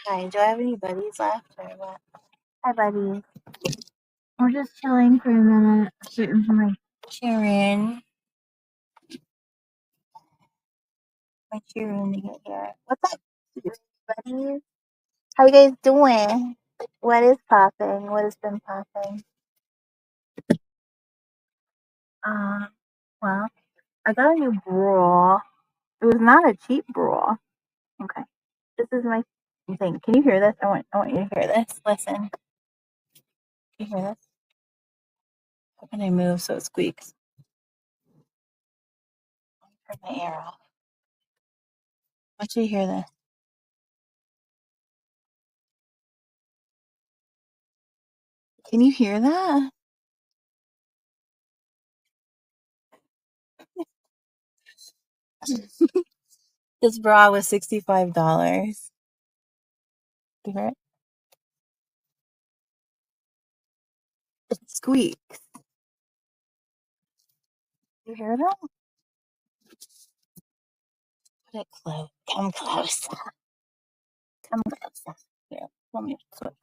Hi, do I have any buddies left or what? Hi, buddies. We're just chilling for a minute, shooting for my cheering to get here. What's up, buddies? How you guys doing? What is popping? What has been popping? Um, well, I got a new bra. It was not a cheap bra. Okay, this is my thing. Can you hear this? I want you to hear this. Listen. Can you hear this? How can I move so it squeaks? Turn my air off. I want you to hear this. Can you hear that? This bra was $65. You hear it? It squeaks. You hear that? Put it close. Come close. Come close. Here, let me switch.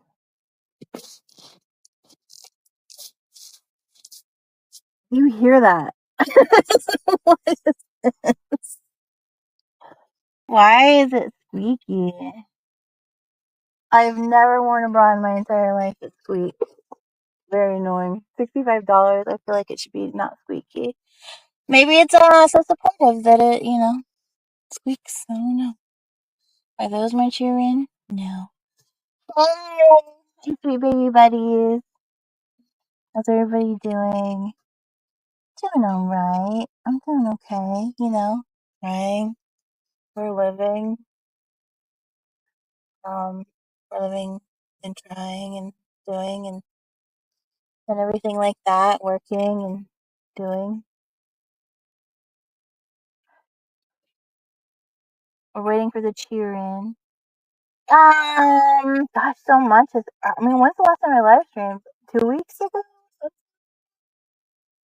You hear that? What is this? Why is it squeaky? I've never worn a bra in my entire life that squeaks. Very annoying. $65. I feel like it should be not squeaky. Maybe it's so supportive that it, squeaks. I don't know. Are those my cheering? No. Oh, sweet baby buddies. How's everybody doing? Doing all right. I'm doing okay, Trying. We're living. We're living and trying and doing and everything like that, working and doing. We're waiting for the cheer in. Gosh, so much has. I mean, when's the last time I live streamed? 2 weeks ago? I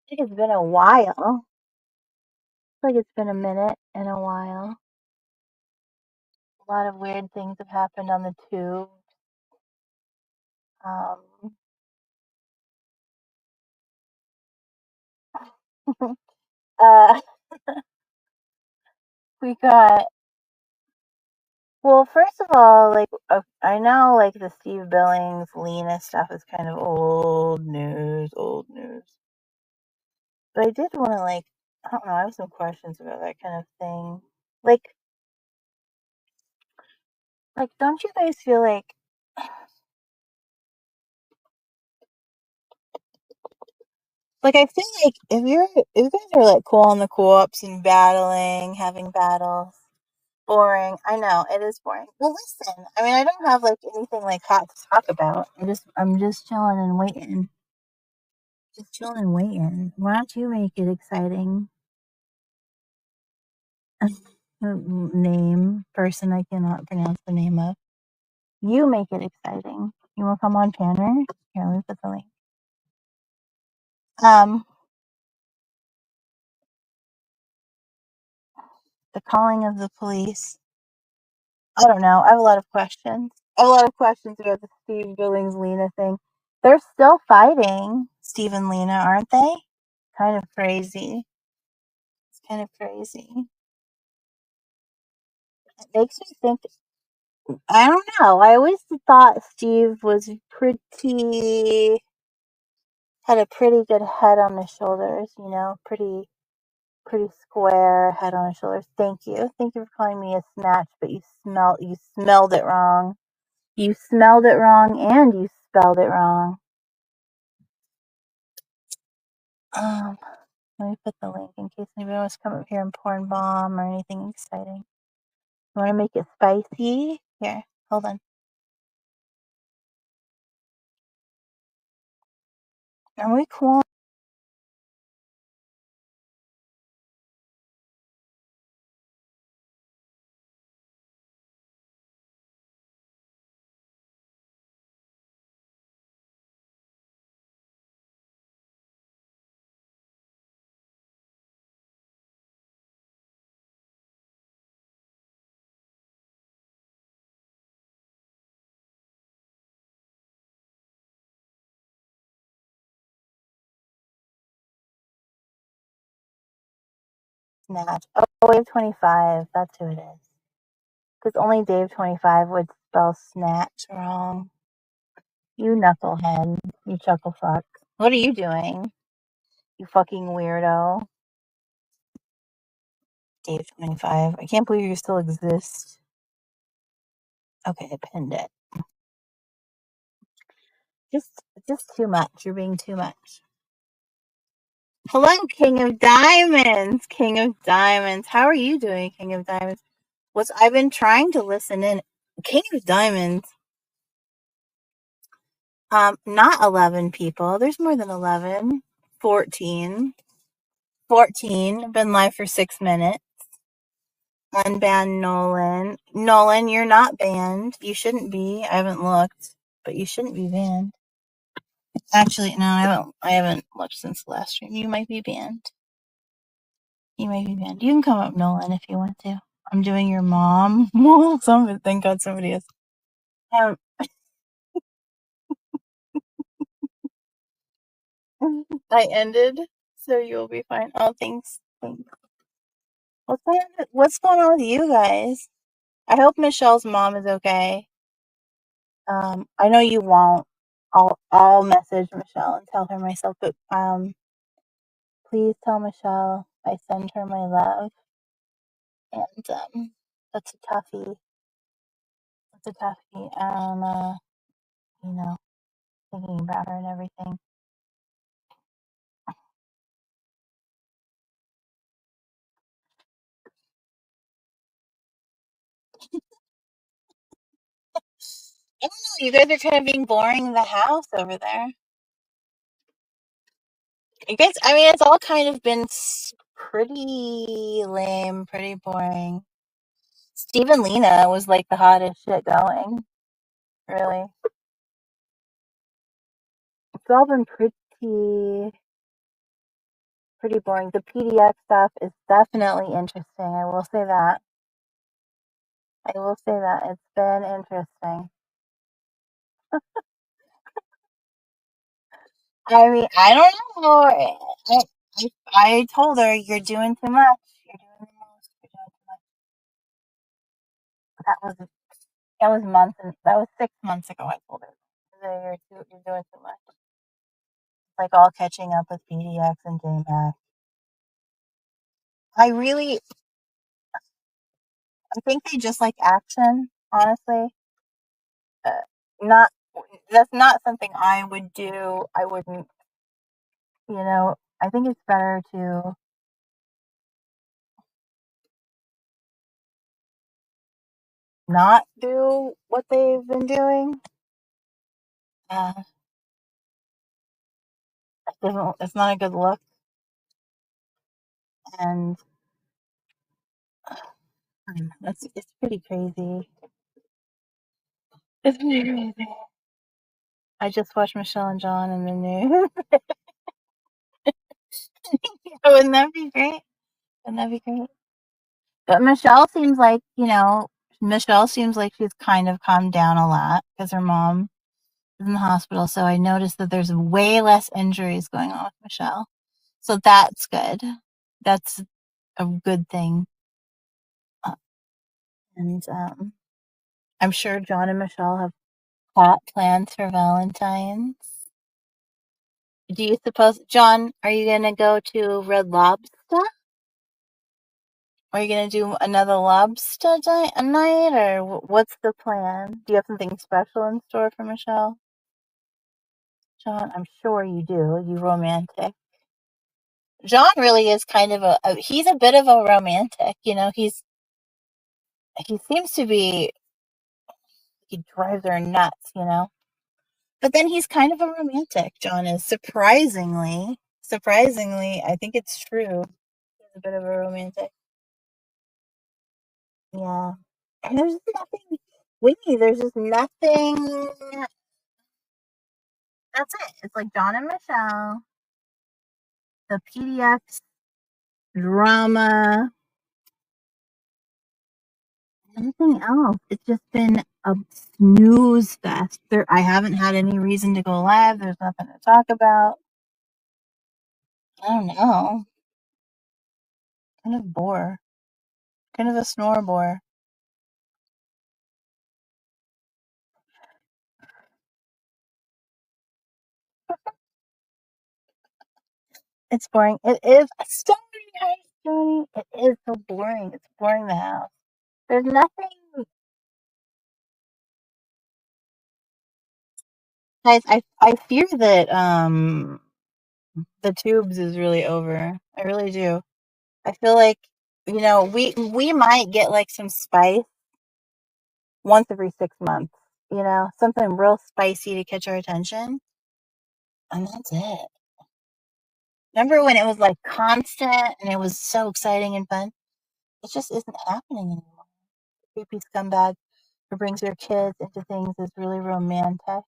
think it's been a while. I feel like it's been a minute and a while. A lot of weird things have happened on the tube. Um, uh, we got. Well, first of all, like I know, like the Steve Billings, Lena stuff is kind of old news, old news. But I did want to I don't know, I have some questions about that kind of thing. Like, don't you guys feel like I feel like if you guys are like cool on the co-ops and battling, having battles, boring. I know it is boring. Well, listen, I mean, I don't have like anything like hot to talk about. I'm just chilling and waiting. Just chilling and waiting. Why don't you make it exciting? Name person I cannot pronounce the name of. You make it exciting. You want to come on Tanner? Here, let me put the link. Um, the calling of the police. I don't know. I have a lot of questions. I have a lot of questions about the Steve Billings Lena thing. They're still fighting, Steve and Lena, aren't they? Kind of crazy. It's kind of crazy. It makes me think. I don't know. I always thought Steve was had a pretty good head on his shoulders. Pretty square head on his shoulders. Thank you. Thank you for calling me a snatch, but you smelled it wrong. You smelled it wrong and you spelled it wrong. Um, Let me put the link in case anybody wants to come up here and porn bomb or anything exciting. You want to make it spicy? Here, hold on. Are we cool? Snatch. Oh, Wave 25. That's who it is. Because only Dave 25 would spell snatch wrong. You knucklehead. You chuckle fuck. What are you doing? You fucking weirdo. Dave 25. I can't believe you still exist. Okay, I pinned it. Just too much. You're being too much. Hello, King of Diamonds. King of Diamonds. How are you doing, King of Diamonds? I've been trying to listen in. King of Diamonds. Not 11 people. There's more than 11. 14. 14. Been live for 6 minutes. Unban Nolan. Nolan, you're not banned. You shouldn't be. I haven't looked, but you shouldn't be banned. Actually, no, I haven't looked since the last stream. You might be banned. You might be banned. You can come up, Nolan, if you want to. I'm doing your mom. Thank God somebody is. I ended, so you'll be fine. Oh, thanks. Thanks. What's going on with you guys? I hope Michelle's mom is okay. I know you won't. I'll message Michelle and tell her myself, but please tell Michelle I send her my love. And that's a toughie. That's a toughie. And you know, thinking about her and everything. I don't know. You guys are kind of being boring in the house over there. I guess, I mean, it's all kind of been pretty lame, pretty boring. Steve and Lena was like the hottest shit going. Really. It's all been pretty boring. The PDX stuff is definitely interesting. I will say that. I will say that. It's been interesting. I mean, I don't know. I told her, you're doing too much. You're doing the most. You're doing too much. That was 6 months ago. I told her. You're doing too much. Like all catching up with PDX and JMac. I think they just like action, honestly. Uh, not That's not something I would do. I wouldn't, I think it's better to not do what they've been doing. Uh, it's not a good look, and it's pretty crazy. It's pretty crazy. I just watched Michelle and John in the news. Wouldn't that be great? Wouldn't that be great? But Michelle seems like she's kind of calmed down a lot because her mom is in the hospital. So I noticed that there's way less injuries going on with Michelle. So that's good. That's a good thing. And I'm sure John and Michelle have hot plans for Valentine's. Do you suppose, John, are you going to go to Red Lobster? Are you going to do another lobster night, or what's the plan? Do you have something special in store for Michelle? John, I'm sure you do. You romantic. John really is kind of he's a bit of a romantic, he seems to be, he drives her nuts. But then he's kind of a romantic. John is surprisingly, I think it's true. He's a bit of a romantic. Yeah. And there's nothing, Winnie, there's just nothing. That's it. It's like John and Michelle, the PDX drama, nothing else. It's just been a snooze fest. I haven't had any reason to go live. There's nothing to talk about. I don't know. Kind of bore. Kind of a snore bore. It's boring. It is. Stony, hi, Stony. It is so boring. It's boring the house. There's nothing. Guys, I fear that the tubes is really over. I really do. I feel like, we might get like some spice once every 6 months. Something real spicy to catch our attention, and that's it. Remember when it was like constant and it was so exciting and fun? It just isn't happening anymore. Creepy scumbag who brings your kids into things is really romantic.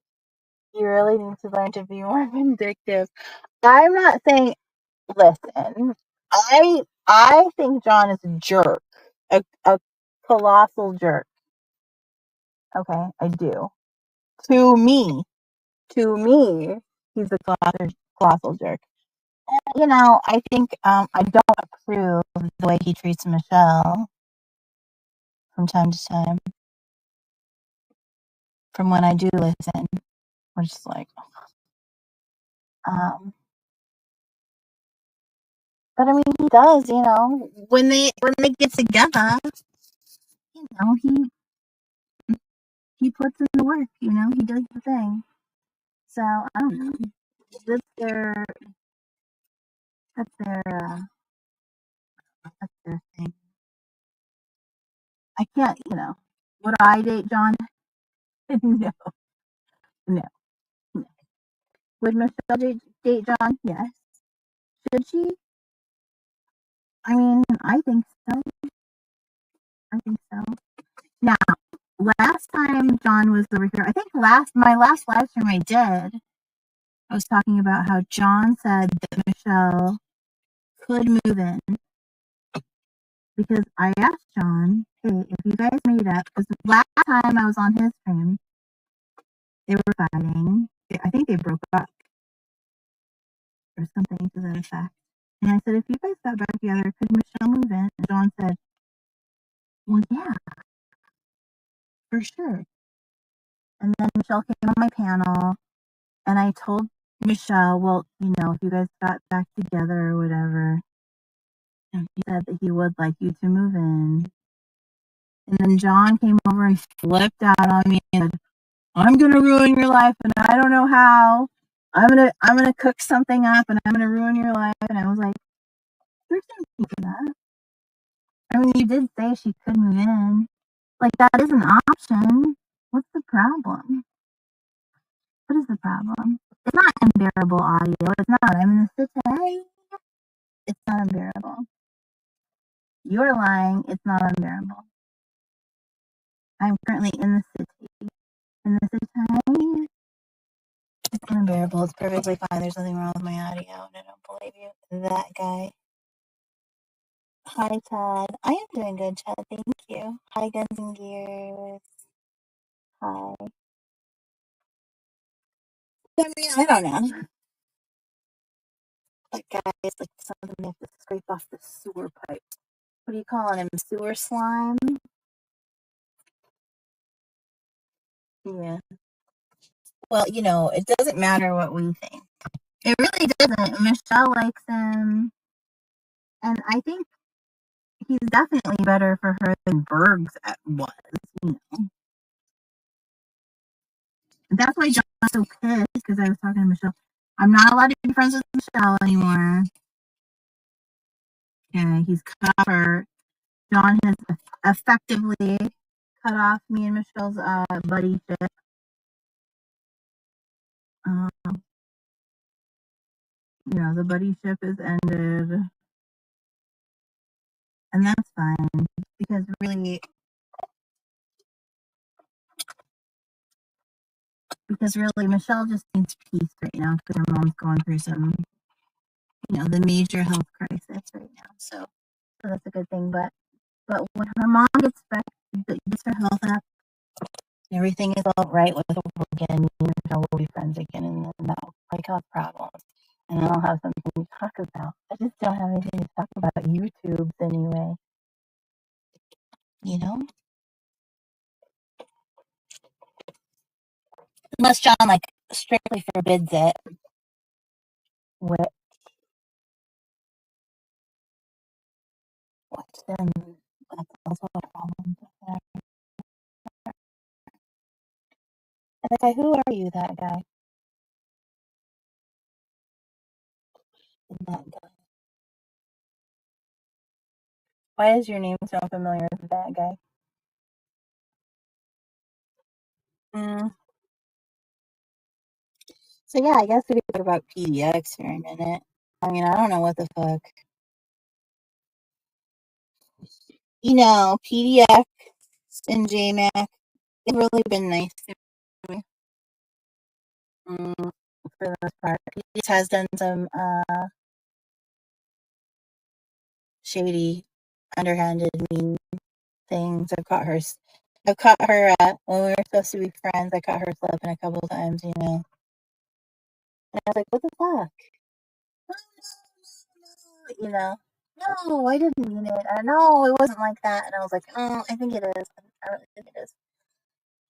You really need to learn to be more vindictive. I'm not saying, listen, I think John is a jerk, a colossal jerk. Okay, I do. To me, to me, he's a colossal jerk. I think I don't approve the way he treats Michelle from time to time. From when I do listen, we're just like, um, but I mean, he does. When they get together, he puts in the work. He does the thing. So I don't know. That's their that's their uh, that's their thing. I can't. Would I date John? No, no, no. Would Michelle date John? Yes. Should she? I mean, I think so. I think so. Now, last time John was over here, I think my last live stream I did, I was talking about how John said that Michelle could move in because I asked John, hey, if you guys made up, because last time I was on his stream, they were fighting. I think they broke up or something to that effect. And I said, if you guys got back together, could Michelle move in? And John said, well, yeah, for sure. And then Michelle came on my panel, and I told Michelle, well, if you guys got back together or whatever, and he said that he would like you to move in. And then John came over and flipped out on me and said, I'm gonna ruin your life and I don't know how. I'm gonna cook something up and I'm gonna ruin your life. And I was like, there's no need for that. I mean, you did say she could move in. Like, that is an option. What's the problem? What is the problem? It's not unbearable audio. It's not. I'm in the city. It's not unbearable. You're lying. It's not unbearable. I'm currently in the city. In the city. It's unbearable. It's perfectly fine. There's nothing wrong with my audio, and I don't believe you. That guy. Hi, Chad. I am doing good, Chad. Thank you. Hi, Guns and Gears. Hi. I mean, I don't know. That guy is like something you have to scrape off the sewer pipe. What are you calling him? Sewer slime? Yeah. Well, it doesn't matter what we think. It really doesn't. Michelle likes him, and I think he's definitely better for her than Berg's was. That's why John's so pissed because I was talking to Michelle. I'm not allowed to be friends with Michelle anymore. Yeah, he's cut off her. John has effectively cut off me and Michelle's buddyship. The buddyship is ended, and that's fine because really Michelle just needs peace right now because her mom's going through some, the major health crisis right now. So that's a good thing. But when her mom gets her health up, everything is all right with her again. Me and Michelle will be friends again, and then that'll cause problems. and I'll have something to talk about. I just don't have anything to talk about YouTubes anyway. You know? Unless John like strictly forbids it. What then that's also a problem. And the guy, who are you, that guy? That guy. Why is your name so familiar with that guy? Mm. So yeah, I guess we could talk about PDX for a minute. I mean, I don't know what the fuck. You know, PDX and JMac, they've really been nice to me. For the most part. PDX has done some shady, underhanded, mean things. I've caught her when we were supposed to be friends. I caught her slipping a couple times, you know. And I was like, "What the fuck?" You know. No, I didn't mean it. No, it wasn't like that. And I was like, "Oh, I think it is. I really think it is."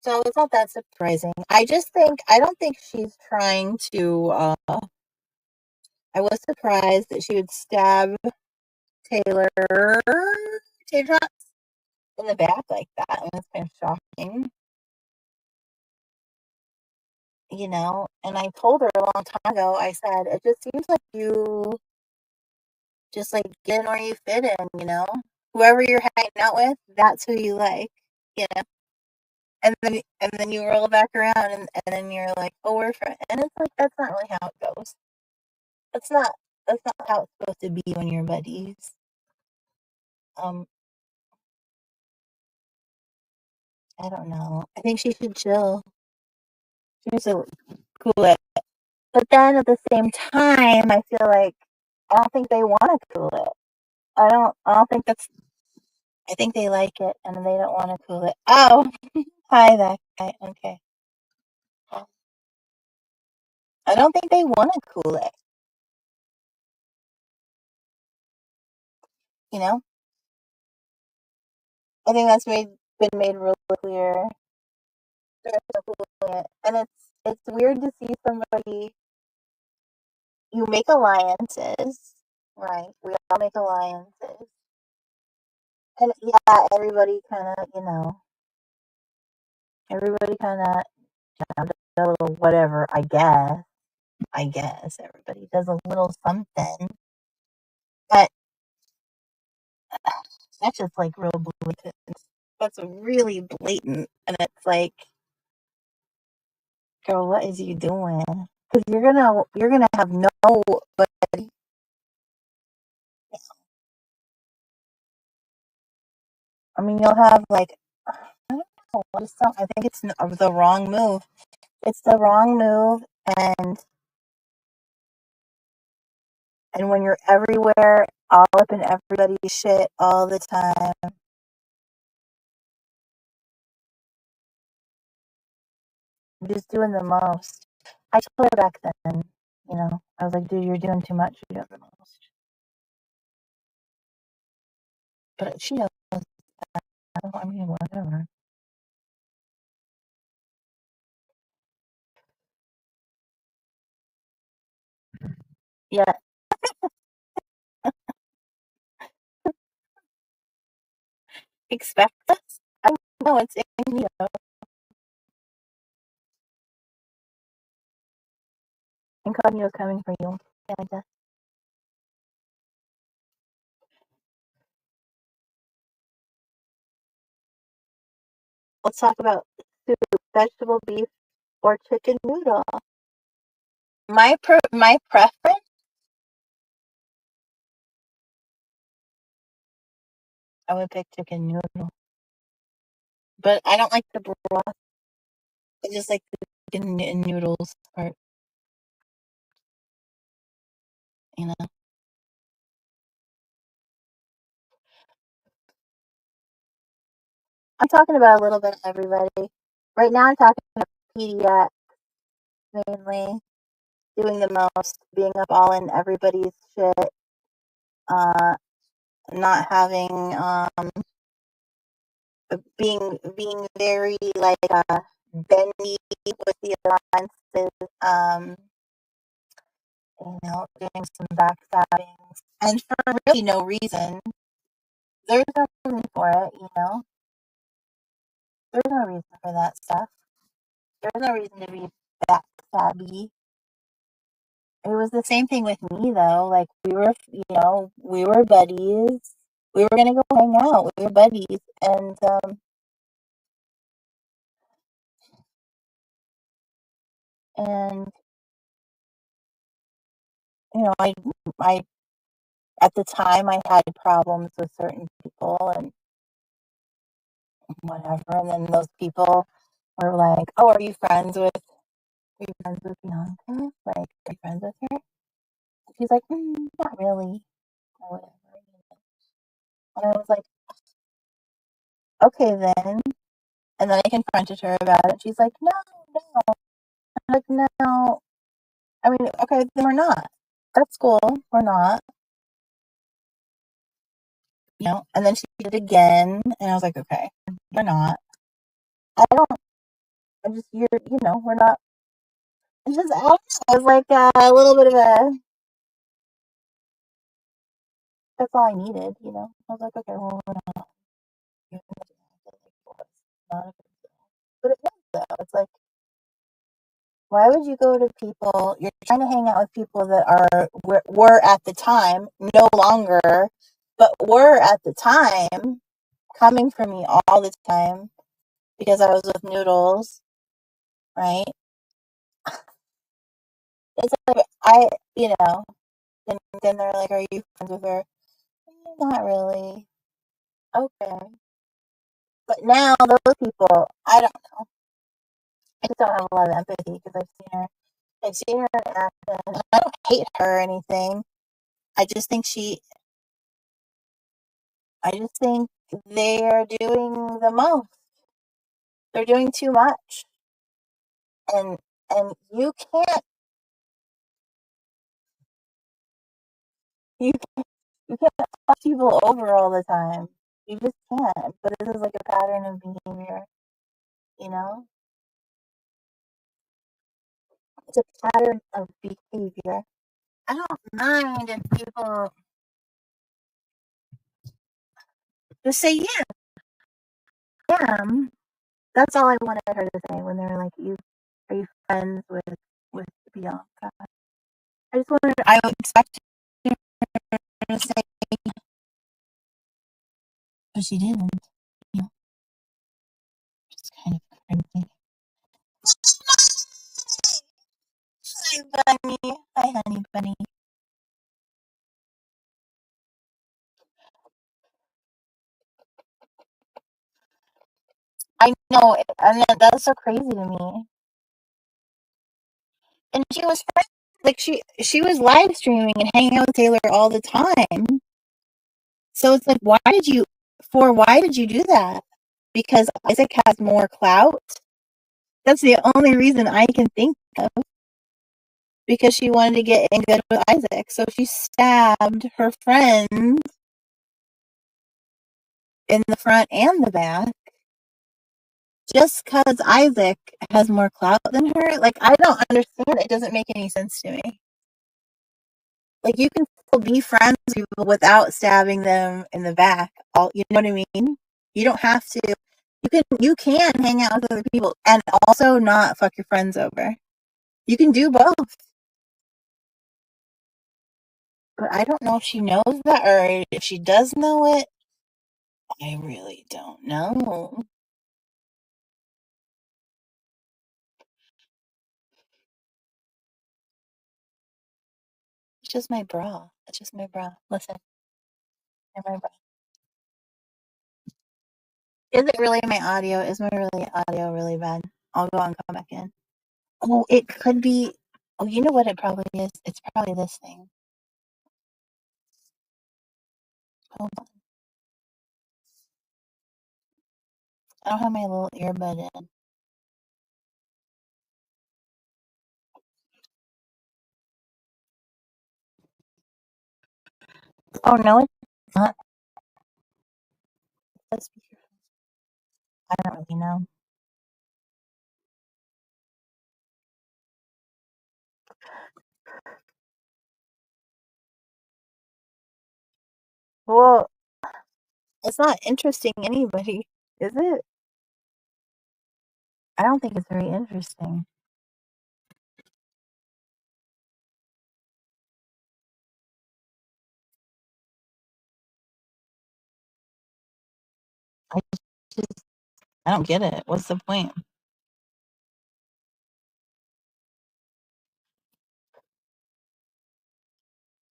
So it's not that surprising. I don't think she's trying to. I was surprised that she would stab Taylor Taylor in the back like that. I mean, it's kind of shocking. You know, and I told her a long time ago, I said, it just seems like you just like get in where you fit in, you know? Whoever you're hanging out with, that's who you like, you know? And then you roll back around and then you're like, oh, we're friends. And it's like, that's not really how it goes. That's not, that's not how it's supposed to be when you're buddies. Um, I don't know. I think she should chill. She needs to cool it. But then at the same time, I feel like I don't think they want to cool it. I don't think that's I think they like it and they don't want to cool it. Oh, hi, that guy. Okay. I don't think they want to cool it. You know, I think that's been made really clear. And it's weird to see somebody. You make alliances, right? We all make alliances, and yeah, everybody kind of a little whatever. I guess everybody does a little something, but that's just like real blatant. That's really blatant, and it's like, girl, what is you doing? Because you're gonna have nobody. I mean, you'll have like, I don't know. I think it's the wrong move. It's the wrong move, and when you're everywhere, all up in everybody's shit all the time, you're just doing the most. I told her back then, I was like, dude, you're doing too much. You're doing the most. But she knows. I mean, whatever. Yeah, expect us. I know it's incognito. Incognito's coming for you. Yeah, let's talk about soup, vegetable, beef, or chicken noodle. My preference, I would pick chicken noodle, but I don't like the broth. I just like the chicken noodles part. You know, I'm talking about a little bit of everybody. Right now, I'm talking about pediatrics mainly. doing the most, being up all in everybody's shit, uh, not having, being very like bendy with the alliances, doing some backstabbing, and for really no reason. There's no reason for it, There's no reason for that stuff. There's no reason to be backstabby. It was the same thing with me though. Like we were buddies. We were gonna go hang out. We were buddies, and I at the time I had problems with certain people and whatever, and then those people were like, "Oh, are you friends with Bianca? Like, are you friends with her?" She's like, "Not really," or whatever. And I was like, "Okay then." And then I confronted her about it. She's like, "No, no." I'm like, "No." I mean, okay, then we're not. That's cool. We're not, And then she did it again, and I was like, "Okay, we're not." I don't. I just we're not. It's just I don't know. It was like a little bit of a. That's all I needed. I was like, "Okay, well, we're not." Not a big deal. But it was though. It's like, why would you go to people? You're trying to hang out with people that were at the time no longer, but were at the time coming for me all the time because I was with Noodles, right? It's like then they're like, "Are you friends with her?" Not really. Okay, but now those people, I don't know. I just don't have a lot of empathy because I've seen her in action. I don't hate her or anything. I just think I just think they are doing the most. They're doing too much, and you you you can't fuck people over all the time. You just can't. But this is like a pattern of behavior, you know. It's a pattern of behavior. I don't mind if people just say, "Yeah, I am." That's all I wanted her to say when they were like, Are you friends with Bianca?" I would expect her to say, but she didn't. You know, just kind of crazy. Hi, bunny. Hi, honey bunny. I know, and that's so crazy to me. And she was like she was live streaming and hanging out with Taylor all the time. So it's like, why did you do that? Because Isaac has more clout. That's the only reason I can think of. Because she wanted to get in good with Isaac, so she stabbed her friend in the front and the back just because Isaac has more clout than her. Like, I don't understand. It doesn't make any sense to me. Like, you can still be friends with people without stabbing them in the back. You know what I mean? You don't have to. You can hang out with other people and also not fuck your friends over. You can do both. But I don't know if she knows that or if she does know it. I really don't know. It's just my bra. It's just my bra. Listen, my bra. Is it really my audio? Is my really audio really bad? I'll go and come back in. Oh, it could be. Oh, you know what it probably is? It's probably this thing. Hold on. I don't have my little earbud in. Oh no, it's not. I don't really know. Well, it's not interesting anybody, is it? I don't think it's very interesting. I just I don't get it. What's the point?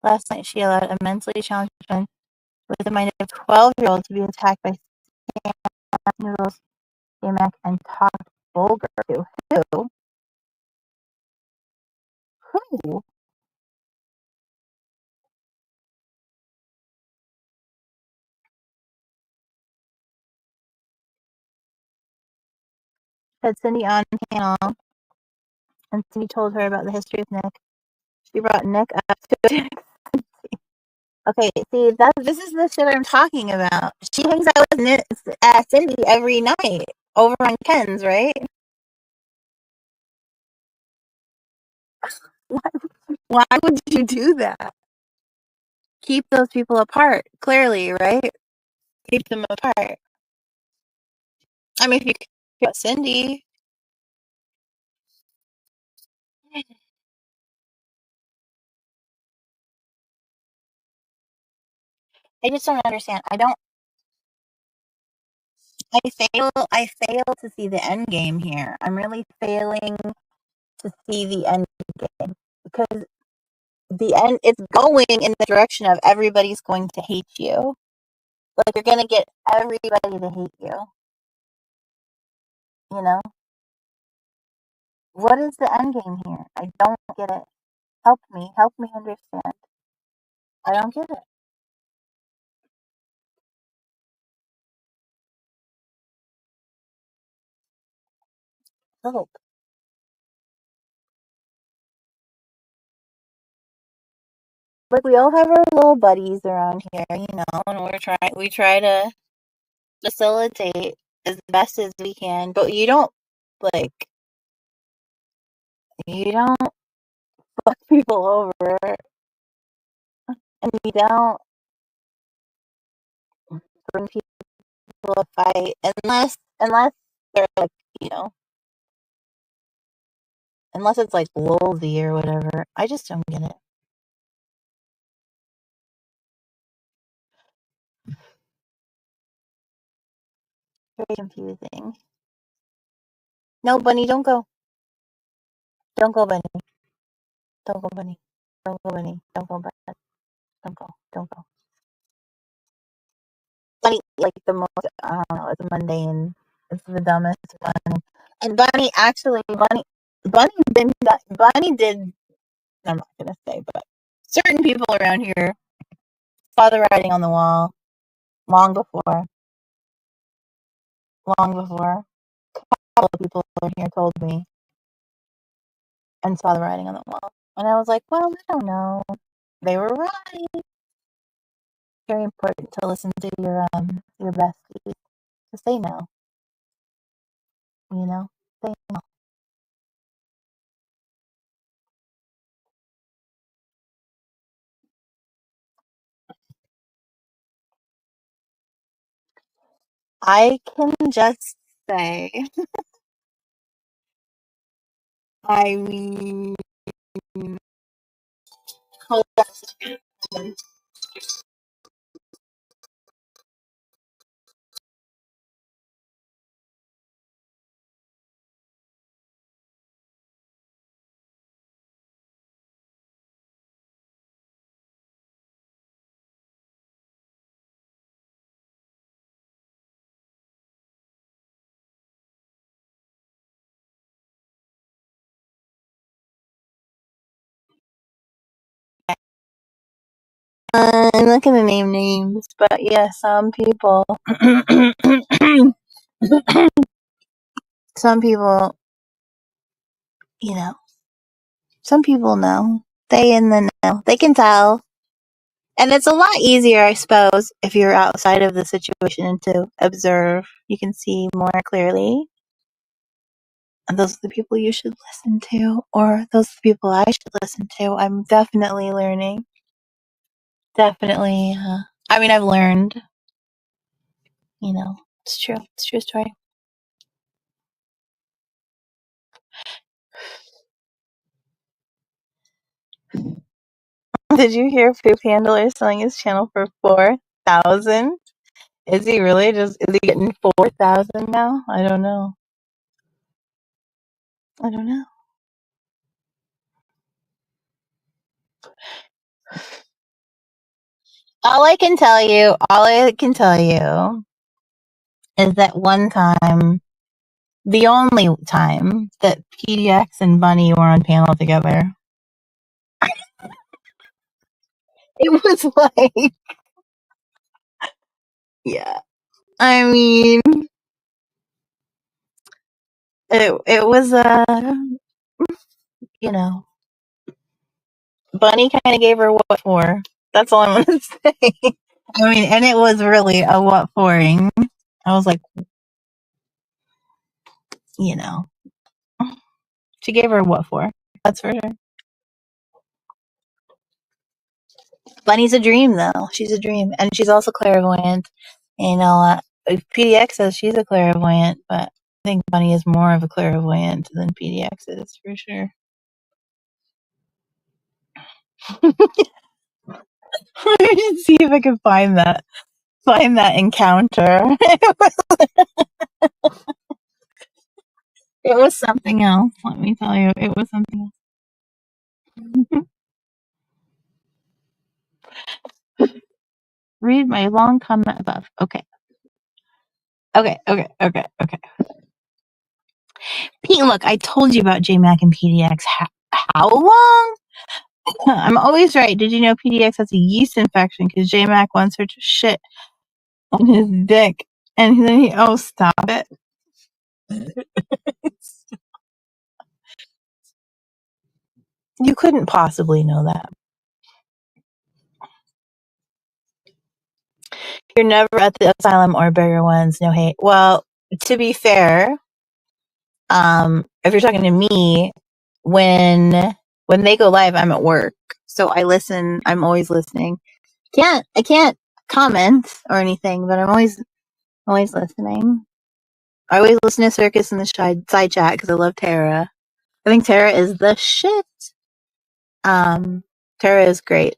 Last night, she allowed a mentally challenged man with a mind of 12-year-old to be attacked by noodles, Mac, and talked vulgar to who? Who? Had Cindy on panel, and Cindy told her about the history of Nick. She brought Nick up to it. Okay, see, this is the shit I'm talking about. She hangs out with Cindy every night over on Ken's, right? Why would you do that? Keep those people apart, clearly, right? Keep them apart. I mean, if you care about Cindy, I just don't understand. I fail to see the end game here. I'm really failing to see the end game because the end it's going in the direction of everybody's going to hate you. Like you're gonna get everybody to hate you. You know? What is the end game here? I don't get it. Help me understand. I don't get it. Help. Like we all have our little buddies around here, and we try to facilitate as best as we can, but like you don't fuck people over and you don't bring people a fight unless they're like, you know, unless it's like Wolsey or whatever. I just don't get it. Very confusing. No, Bunny, don't go. Don't go, Bunny. Don't go, Bunny. Don't go, Bunny. Don't go, Bunny. Don't go. Don't go. Bunny, like the most, I don't know, it's mundane. It's the dumbest one. And Bunny did, I'm not going to say, but certain people around here saw the writing on the wall long before, long before. A couple of people around here told me and saw the writing on the wall. And I was like, well, I don't know. They were right. Very important to listen to your bestie to say no, you know? Say no. I can just say, I mean, hold on. I'm not gonna name names, but yeah, some people, some people, you know, some people know. They in the know. They can tell. And it's a lot easier, I suppose, if you're outside of the situation to observe. You can see more clearly. And those are the people you should listen to, or those are the people I should listen to. I'm definitely learning. Definitely. I mean, I've learned. You know, it's true. It's a true story. Did you hear Poop Handler is selling his channel for 4,000? Is he really is he getting 4,000 now? I don't know. I don't know. All I can tell you is that one time, the only time that PDX and Bunny were on panel together, it was like, yeah. I mean, it was you know, Bunny kind of gave her what for. That's all I'm gonna say. I mean, and it was really a what for-ing. I was like, you know, she gave her what for. That's for sure. Bunny's a dream, though. She's a dream, and she's also clairvoyant. You know, PDX says she's a clairvoyant, but I think Bunny is more of a clairvoyant than PDX is for sure. Let me just see if I can find that encounter. It was something else. Let me tell you, it was something else. Read my long comment above. Okay. Pete, look, I told you about JMac and PDX. How long? I'm always right. Did you know PDX has a yeast infection because JMac wants her to shit on his dick? And then stop it. You couldn't possibly know that. You're never at the asylum or bigger ones. No hate. Well, to be fair, if you're talking to me, when they go live, I'm at work, so I listen. I'm always listening. I can't comment or anything, but I'm always listening. I always listen to Circus in the side chat because I love Tara. I think Tara is the shit. Tara is great.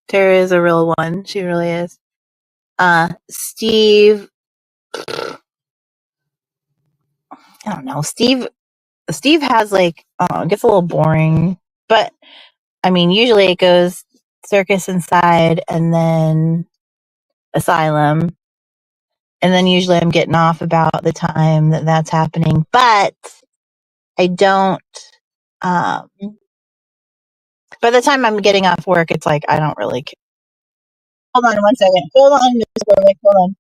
Tara is a real one. She really is. Steve, I don't know. Steve has like, it gets a little boring, but I mean, usually it goes Circus Inside and then Asylum. And then usually I'm getting off about the time that's happening, but I don't, by the time I'm getting off work, it's like, I don't really care. Hold on 1 second. Hold on, Mr. Perfect. Hold on.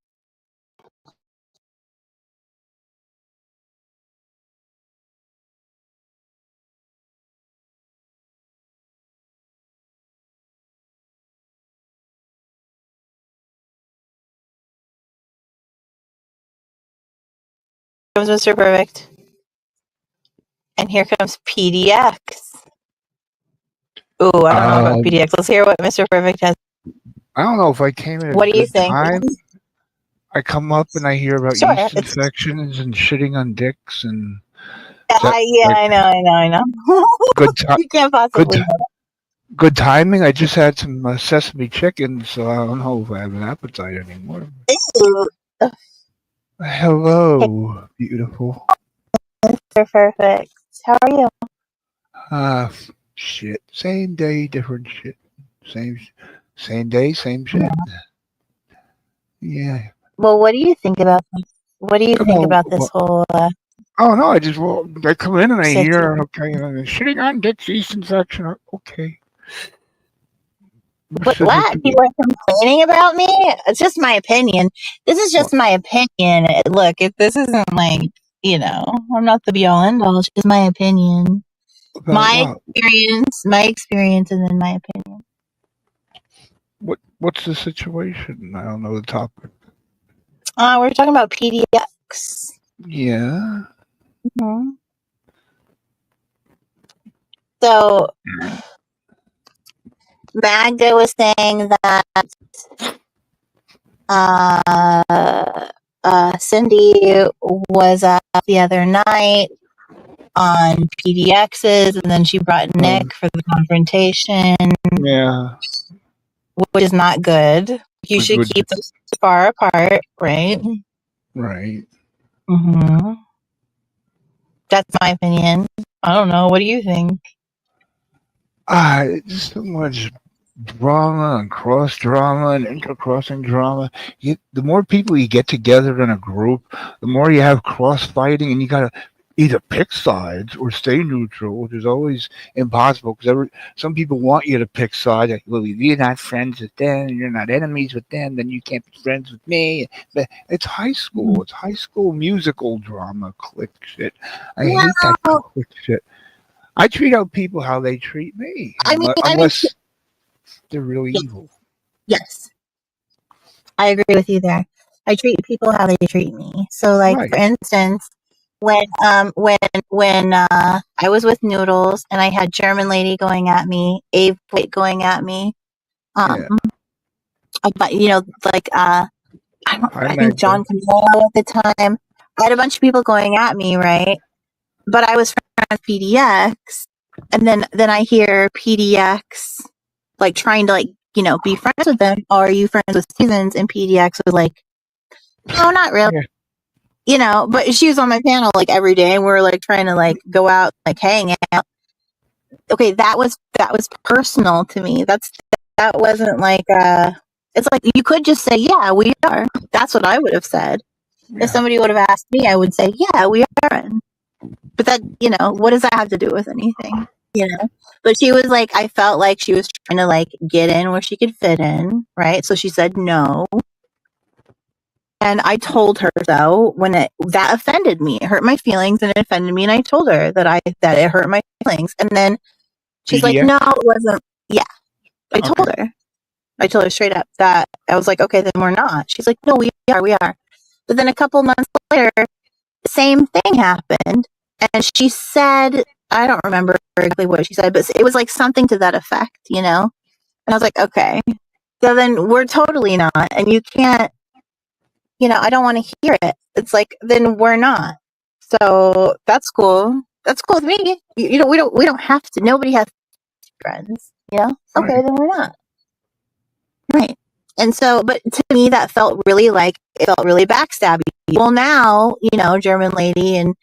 Here comes Mr. Perfect. And here comes PDX. Ooh, I don't know about PDX. Let's hear what Mr. Perfect has. I don't know if I came in What do you think? time. I come up and I hear about yeast infections and shitting on dicks and. I know. Good you can't possibly. Good timing. I just had some sesame chicken, so I don't know if I have an appetite anymore. Ew. Hello, beautiful. Mr. Perfect. How are you? Shit. Same day, different shit. Same day, same shit. Yeah. Well, what do you think about this? What do you think about this whole? Oh no! I come in and I hear shitting on dick's yeast infection. Okay. What? People are complaining about me? It's just my opinion. This is just my opinion. Look, if this isn't like, I'm not the be all end all. It's just my opinion. My experience, and then my opinion. What What's the situation? I don't know the topic. We're talking about PDX. Yeah. Mm-hmm. So Magda was saying that uh, Cindy was up the other night on PDXs, and then she brought Nick for the confrontation, Yeah. which is not good. You should Which keep those far apart, right? right. Mm-hmm. That's my opinion. I don't know. What do you think? It's so much drama and cross drama and intercrossing drama. The more people you get together in a group, the more you have cross fighting, and you gotta either pick sides or stay neutral, which is always impossible because some people want you to pick sides. Like, well, if you're not friends with them, and you're not enemies with them, then you can't be friends with me. But it's high school. It's high school musical drama, click shit. I hate that Well, click shit. I treat out people how they treat me, I mean, unless they're really evil. yes, I agree with you there. I treat people how they treat me. So, like Right. for instance, when I was with Noodles and I had German lady going at me, Abe White going at me, um, Yeah. but like Hi, I think Magda. John Camillo at the time. I had a bunch of people going at me, right? But I was friends with PDX, and then I hear PDX like trying to be friends with them. Oh, are you friends with Stevens? And PDX was like, no, not really. Yeah. But she was on my panel like every day, and we were like trying to like go out, like hang out. Okay, that was personal to me. That wasn't like it's like you could just say, yeah, we are. That's what I would have said. If Yeah. somebody would have asked me, I would say, yeah, we are. But that, what does that have to do with anything? But she was like, I felt like she was trying to like get in where she could fit in, right? So she said no. And I told her so when that offended me. It hurt my feelings and it offended me. And I told her that it hurt my feelings. And then she's like, PDX? no, it wasn't. Yeah, I told Okay. her. I told her straight up that I was like, okay, then we're not. She's like, no, we are. But then a couple months later, the same thing happened. And she said, I don't remember exactly what she said, but it was like something to that effect. And I was like, okay, so then we're totally not. And you can't, I don't want to hear it. It's like, then we're not. So that's cool. That's cool with me. We don't have to. Nobody has friends. Okay, Right. then we're not. Right. And so, but to me, that felt it felt really backstabby. Well, now, German lady and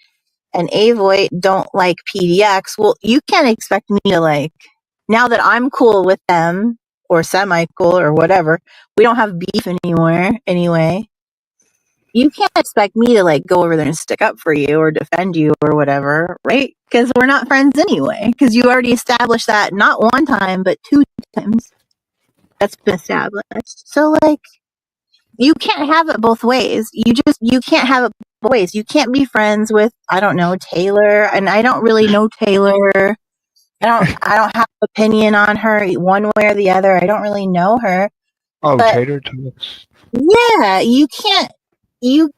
Avoid don't like PDX. Well, you can't expect me to like, now that I'm cool with them or semi cool or whatever, we don't have beef anymore anyway. You can't expect me to like go over there and stick up for you or defend you or whatever, right? Because we're not friends anyway. Because you already established that not one time, but two times. That's been established. So like, you can't have it both ways. You can't have it both ways. You can't be friends with, I don't know, Taylor, and I don't really know Taylor. I don't have an opinion on her one way or the other. I don't really know her. Oh, But tater tots. yeah, you can't you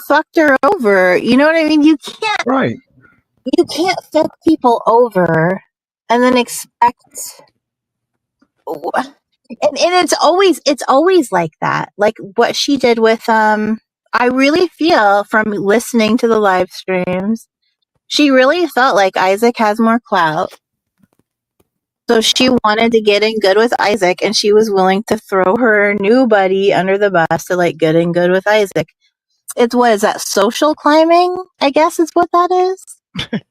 fucked her over. You know what I mean? Right. You can't fuck people over and then expect, and it's always like that. Like what she did with I really feel from listening to the live streams, she really felt like Isaac has more clout. So she wanted to get in good with Isaac, and she was willing to throw her new buddy under the bus to like get in good with Isaac. It's what is that, social climbing? I guess is what that is. Making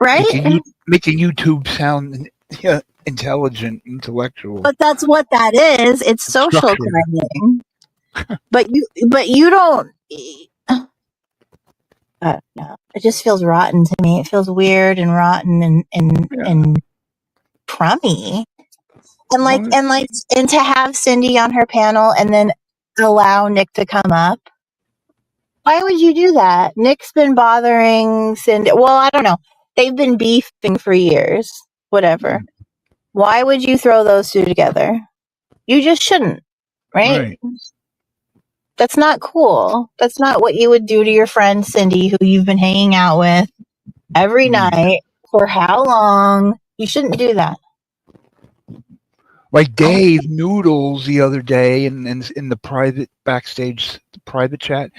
Right? you making YouTube sound intelligent, intellectual, But that's what that is. It's social structured. climbing. But you don't. I don't know. It just feels rotten to me. It feels weird and rotten Yeah. and crummy. And like Well, and like and to have Cindy on her panel and then allow Nick to come up. Why would you do that? Nick's been bothering Cindy. Well, I don't know. They've been beefing for years. Whatever. Why would you throw those two together? You just shouldn't, right? Right. That's not cool. That's not what you would do to your friend Cindy, who you've been hanging out with every Mm. night for how long? You shouldn't do that. Like Dave Noodles the other day in the private backstage private chat.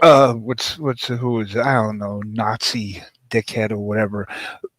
What's who is I don't know, Nazi dickhead or whatever,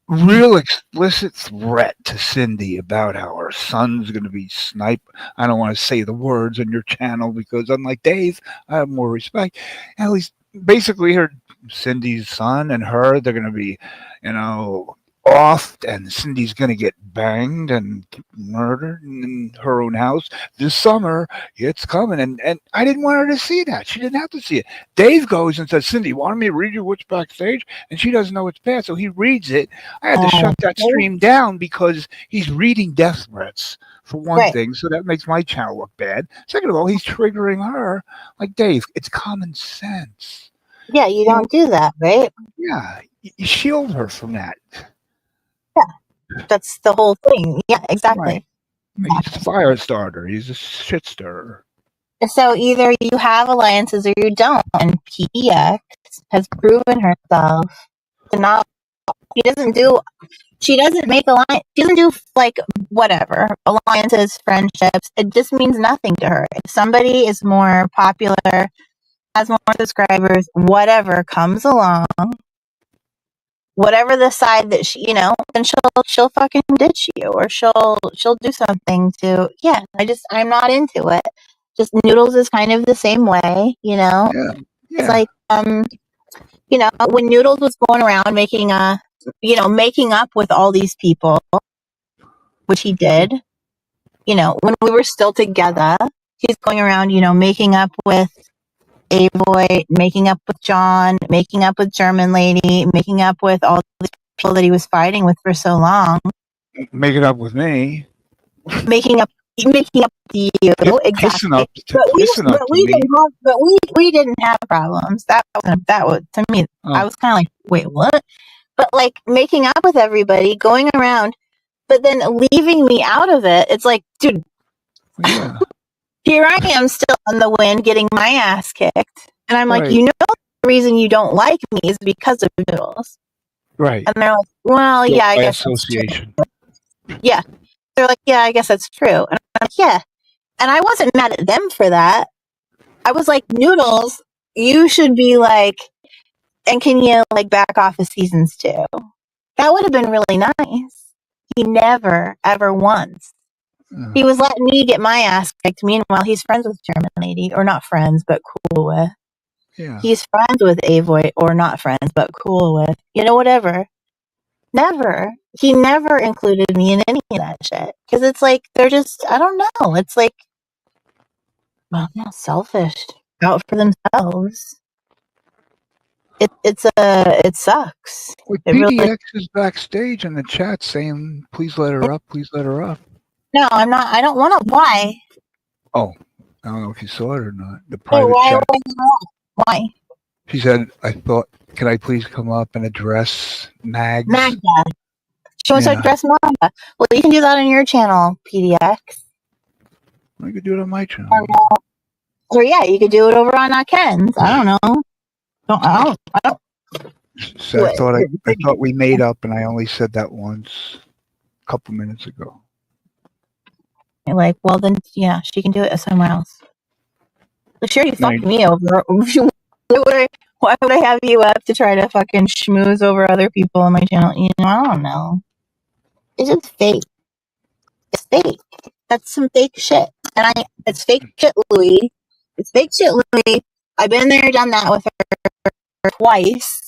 real explicit threat to Cindy about how her son's going to be sniped. I don't want to say the words on your channel because, unlike Dave, I have more respect. At least, basically, her Cindy's son and her, they're going to be, you know, off, and Cindy's going to get banged and murdered in her own house this summer. It's coming, and I didn't want her to see that. She didn't have to see it. Dave goes and says, "Cindy, want me to read you what's backstage?" And she doesn't know what's bad, so he reads it. I had to Uh, shut that stream down because he's reading death threats, for one right. thing, so that makes my channel look bad. Second of all, he's triggering her. Like, Dave, it's common sense. Yeah, you You know, don't do that, right? yeah, you shield her from that. Yeah, that's the whole thing. Yeah, Right. exactly. He's a fire starter. He's a shit stirrer. So either you have alliances or you don't. And PDX has proven herself to not. She doesn't do. She doesn't make alliance. She doesn't do like whatever alliances, friendships. It just means nothing to her. If somebody is more popular, has more subscribers, whatever comes along, whatever the side that she, then she'll fucking ditch you, or she'll do something to. Yeah, I'm not into it. Just Noodles is kind of the same way. Yeah. It's Yeah. like when Noodles was going around making up with all these people, which he did. When we were still together, he's going around, making up with Avoy, making up with John, making up with German Lady, making up with all the people that he was fighting with for so long, Make it up with me. making up with you exactly. Kissing up to me. We didn't have problems. That was to me. I Oh, was kind of like, wait, what? But like making up with everybody, going around, but then leaving me out of it. It's like, dude, yeah. here I am still on the wind getting my ass kicked. And I'm like, Right. the reason you don't like me is because of Noodles. Right. And they're like, well, Guilt yeah, I by guess that's true. association. Yeah. They're like, yeah, I guess that's true. And I'm like, yeah. And I wasn't mad at them for that. I was like, Noodles, you should be like, and can you like back off of seasons 2? That would have been really nice. He never, ever once. Uh, He was letting me get my ass kicked. Meanwhile, he's friends with German Lady, or not friends, but cool with. yeah. He's friends with Avoy, or not friends, but cool with. Whatever. Never. He never included me in any of that shit. Because it's like, they're just, I don't know. It's like, well, not selfish. Out for themselves. It sucks. Like It really. PDX is backstage in the chat saying, "Please let her up. Please let her up." No, I'm not. I don't want to. Why? Oh, I don't know if you saw it or not. The No, private why? chat. Why? She said, "I thought, can I please come up and address Mags?" Magda. She wants to Yeah, address Magda. Well, you can do that on your channel, PDX. I could do it on my channel. Or yeah, you could do it over on Ken's. I don't know. I don't. So I thought we made up, and I only said that once, a couple minutes ago. Like, well, then, yeah, she can do it somewhere else. But she already fucked Right. me over. Why would I have you up to try to fucking schmooze over other people on my channel? I don't know. It's just fake. It's fake. That's some fake shit. It's fake shit, Louie. It's fake shit, Louie. I've been there, done that with her twice.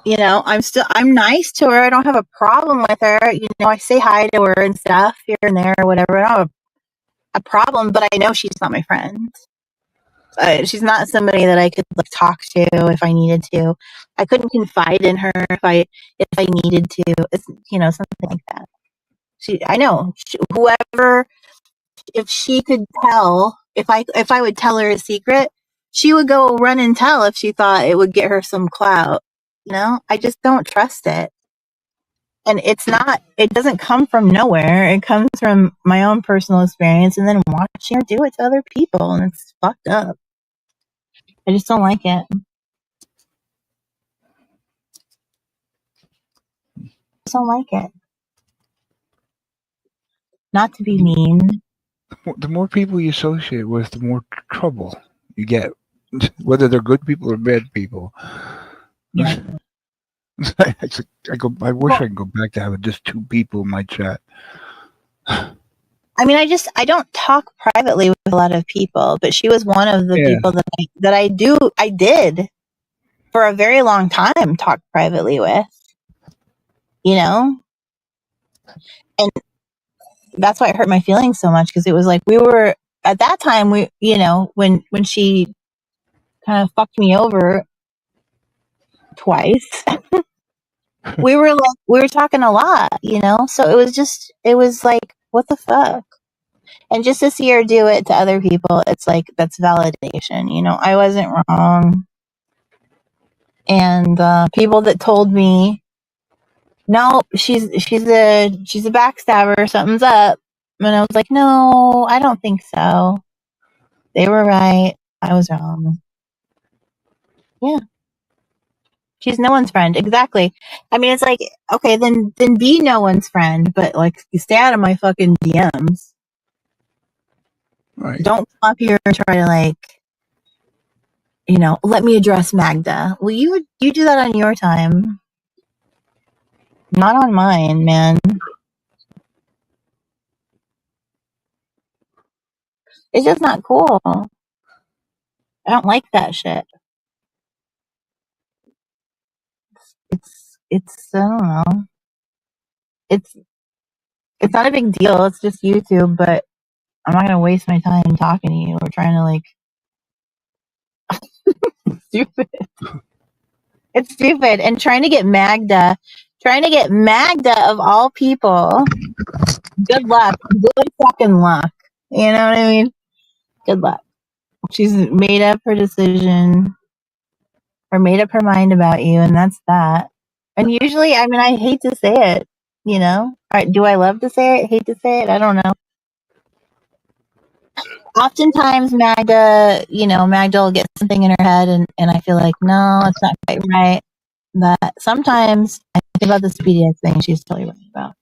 I'm nice to her. I don't have a problem with her. I say hi to her and stuff here and there or whatever. I don't have a problem, but I know she's not my friend. She's not somebody that I could like talk to if I needed to. I couldn't confide in her if I needed to. It's something like that. Whoever, if she could tell, if I would tell her a secret, she would go run and tell if she thought it would get her some clout. I just don't trust it. And it doesn't come from nowhere. It comes from my own personal experience and then watching her do it to other people. And it's fucked up. I just don't like it. I just don't like it. Not to be mean. The more people you associate with, the more trouble you get, whether they're good people or bad people. Yeah. I wish I could go back to having just two people in my chat. I mean, I don't talk privately with a lot of people, but she was one of the people that I did for a very long time talk privately with, you know? And that's why it hurt my feelings so much, because it was like we were at that time, when she kind of fucked me over twice, we were talking a lot, so it was like, what the fuck? And just to see her do it to other people, it's like, that's validation, I wasn't wrong. And people that told me, no, she's a backstabber, something's up, and I was like, no, I don't think so. They were right, I was wrong. Yeah. She's no one's friend. Exactly. I mean, it's like, okay, then be no one's friend, but like, you stay out of my fucking DMs. Right. Don't come up here and try to like, let me address Magda. Well, you do that on your time, not on mine, man. It's just not cool. I don't like that shit. It's I don't know. It's not a big deal. It's just YouTube, but I'm not gonna waste my time talking to you or trying to like stupid. It's stupid. And trying to get Magda of all people. Good luck. Good fucking luck. You know what I mean? Good luck. She's made up her decision or made up her mind about you, and that's that. And usually, I mean, I hate to say it, do I love to say it? Hate to say it? I don't know. Oftentimes, Magda will get something in her head, and I feel like, no, it's not quite right. But sometimes I think about this PDX thing she's totally right about.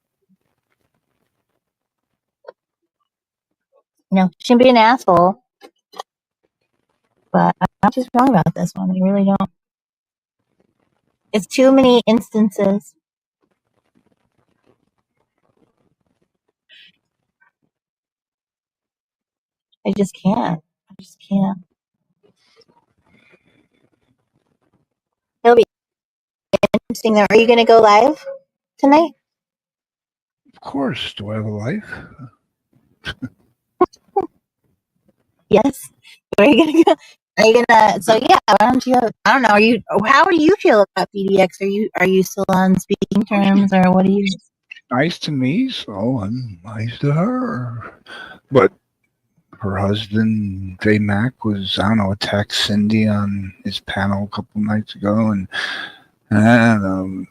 She shouldn't be an asshole. But I'm just wrong about this one. I really don't. It's too many instances. I just can't. It'll be interesting though. Are you going to go live tonight? Of course. Do I have a life? Yes. Where are you going to go? Are you gonna? So yeah, why don't you? I don't know. How do you feel about PDX? Are you still on speaking terms, or what do you? Nice to me, so I'm nice to her. But her husband, J Mac, was, I don't know, attacked Cindy on his panel a couple nights ago, and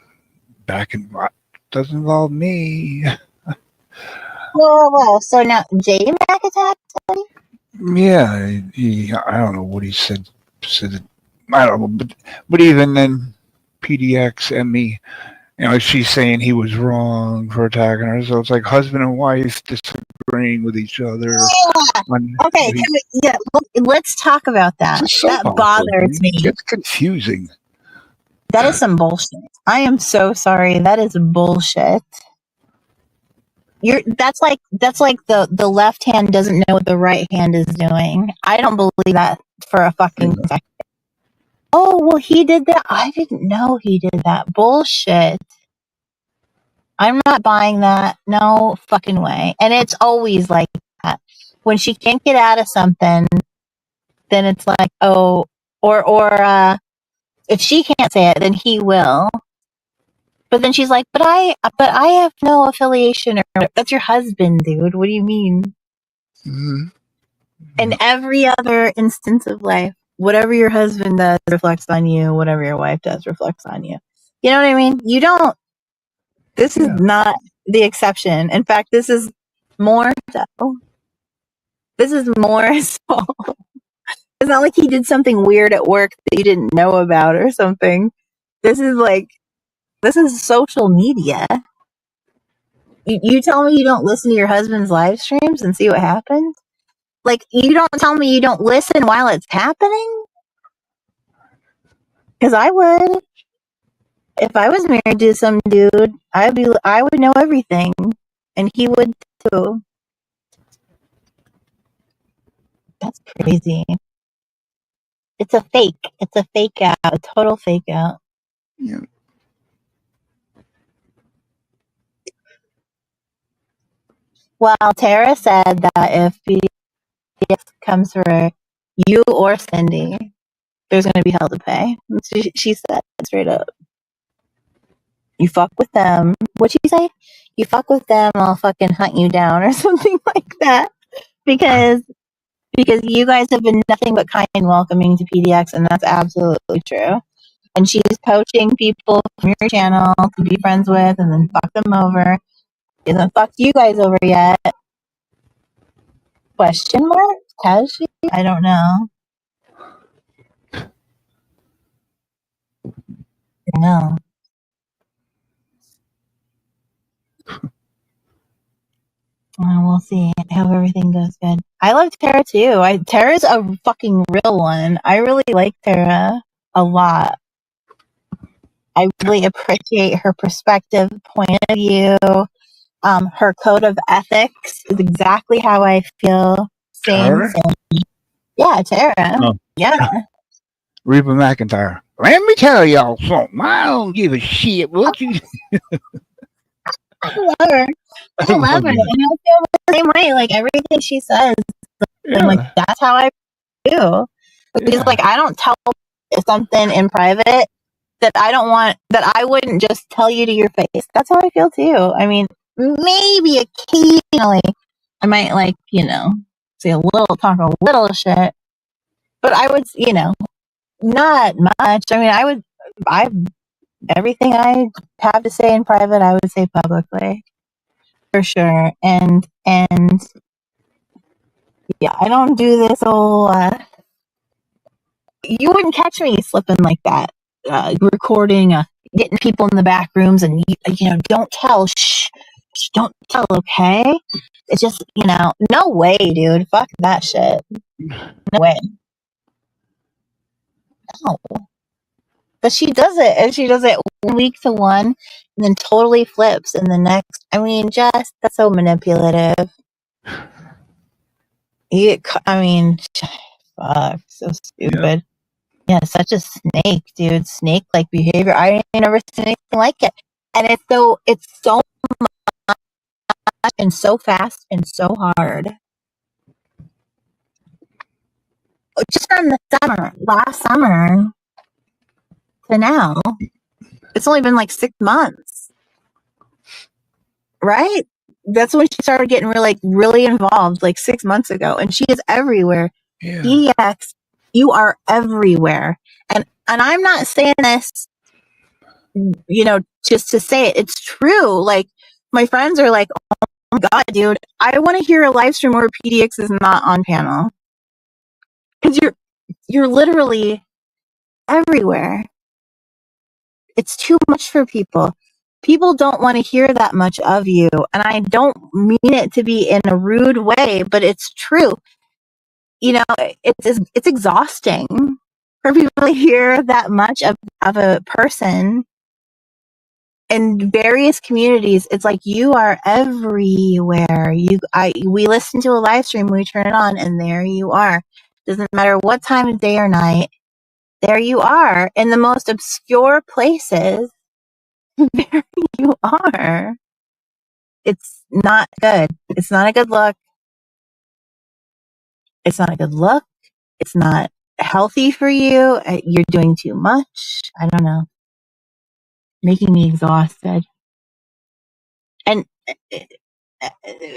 back in what doesn't involve me. Well. So now J Mac attacked somebody? Yeah, I don't know what he said. I don't know, but even then, PDX and me, she's saying he was wrong for attacking her. So it's like husband and wife disagreeing with each other. Okay, let's talk about that. That bothers me. It's confusing. That is some bullshit. I am so sorry. That is bullshit. That's like the left hand doesn't know what the right hand is doing. I don't believe that for a fucking second. Oh, well, he did that. I didn't know he did that. Bullshit. I'm not buying that. No fucking way. And it's always like that. When she can't get out of something, then it's like, oh, or if she can't say it, then he will. But then she's like, but I have no affiliation. Or that's your husband, dude. What do you mean? Mm-hmm. In every other instance of life, whatever your husband does reflects on you. Whatever your wife does reflects on you. You know what I mean? You don't. This is not the exception. In fact, this is more so. This is more so. It's not like he did something weird at work that you didn't know about or something. This is social media. You tell me you don't listen to your husband's live streams and see what happens? Like, you don't tell me you don't listen while it's happening? Because I would. If I was married to some dude, I would know everything. And he would too. That's crazy. It's a fake. It's a fake out. A total fake out. Yeah. Well, Tara said that if BDX comes for you or Cindy, there's going to be hell to pay. She said straight up. You fuck with them. What'd she say? You fuck with them, I'll fucking hunt you down or something like that. Because you guys have been nothing but kind and welcoming to PDX, and that's absolutely true. And she's poaching people from your channel to be friends with and then fuck them over. She hasn't fucked you guys over yet. Question mark? Has she? I don't know. No. Well, we'll see. I hope everything goes good. I love Tara too. Tara's a fucking real one. I really like Tara a lot. I really appreciate her perspective, point of view. Her code of ethics is exactly how I feel. Sings. Tara? Yeah, Tara. Oh. Yeah. Reba McEntire. Let me tell y'all something. I don't give a shit what you. I love her. I love her. And I feel the same way. Like, everything she says, I'm like, that's how I feel. Because, like, I don't tell something in private that I don't want, that I wouldn't just tell you to your face. That's how I feel too. I mean, maybe occasionally I might, like, talk a little shit, but I would, not much. I mean, everything I have to say in private, I would say publicly for sure. And yeah, I don't do this whole, you wouldn't catch me slipping like that, recording, getting people in the back rooms and, don't tell, don't tell, okay? It's just, no way, dude. Fuck that shit. No way. No. But she does it, and she does it 1 week to one, and then totally flips in the next. I mean, that's so manipulative. Fuck, so stupid. Yeah, such a snake, dude. Snake-like behavior. I ain't never seen anything like it. And it's so much and so fast and so hard. Just from last summer to now, it's only been like 6 months, right? That's when she started getting really involved, like 6 months ago, and she is everywhere. Yeah. PDX, you are everywhere, and I'm not saying this, just to say it. It's true. Like, my friends are like, "Oh my god, dude, I want to hear a live stream where PDX is not on panel," because you're literally everywhere. It's too much for people. People don't want to hear that much of you. And I don't mean it to be in a rude way, but it's true. It's exhausting for people to hear that much of a person in various communities. It's like, you are everywhere. We listen to a live stream, we turn it on, and there you are. Doesn't matter what time of day or night. There you are in the most obscure places. There you are. It's not good. It's not a good look. It's not a good look. It's not healthy for you. You're doing too much. I don't know. Making me exhausted. And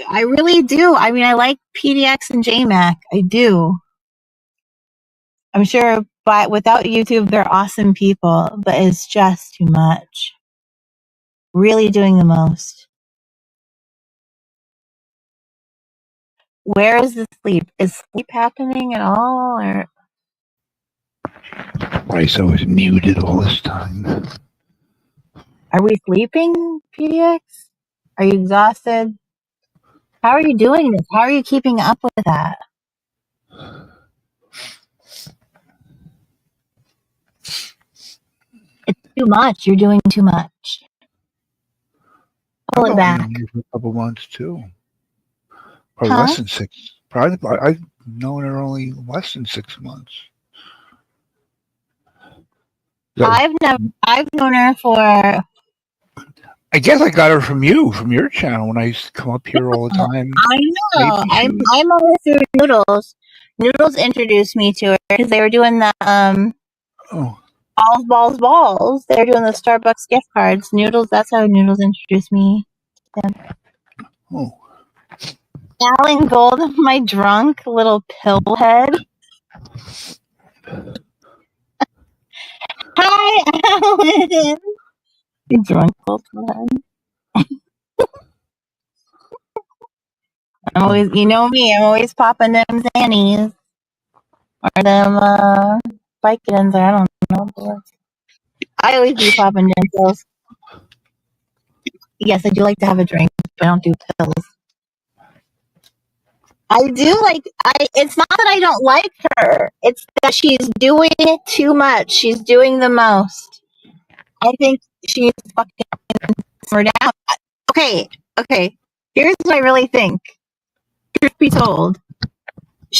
I really do. I mean, I like PDX and JMac. I do. I'm sure, but without YouTube, they're awesome people, but it's just too much. Really doing the most. Where is the sleep? Is sleep happening at all? Or Why so was muted all this time? are we sleeping, PDX? Are you exhausted? How are you doing this? How are you keeping up with that? It's too much. You're doing too much. Pull I've it only back. known you for a couple months too. Or Huh? less than 6. Probably, I've known her only less than 6 months. That, I've known her for I guess I got her from you, from your channel, when I used to come up here all the time. I know. Maybe she was. I'm always through Noodles. Noodles introduced me to her because they were doing the Oh, balls. They're doing the Starbucks gift cards. Noodles. That's how Noodles introduced me to them. oh. Alan Gold, my drunk little pillhead. Hi, Alan. You drunk little pillhead. I'm always, you know me. I'm always popping them Xannies or them Vicodins. Or I don't know. I always be popping them pills. Yes, I do like to have a drink, but I don't do pills. I do like it's not that I don't like her. It's that she's doing it too much. She's doing the most. I think she needs to fucking simmer down. Okay, okay. Here's what I really think. Truth be told,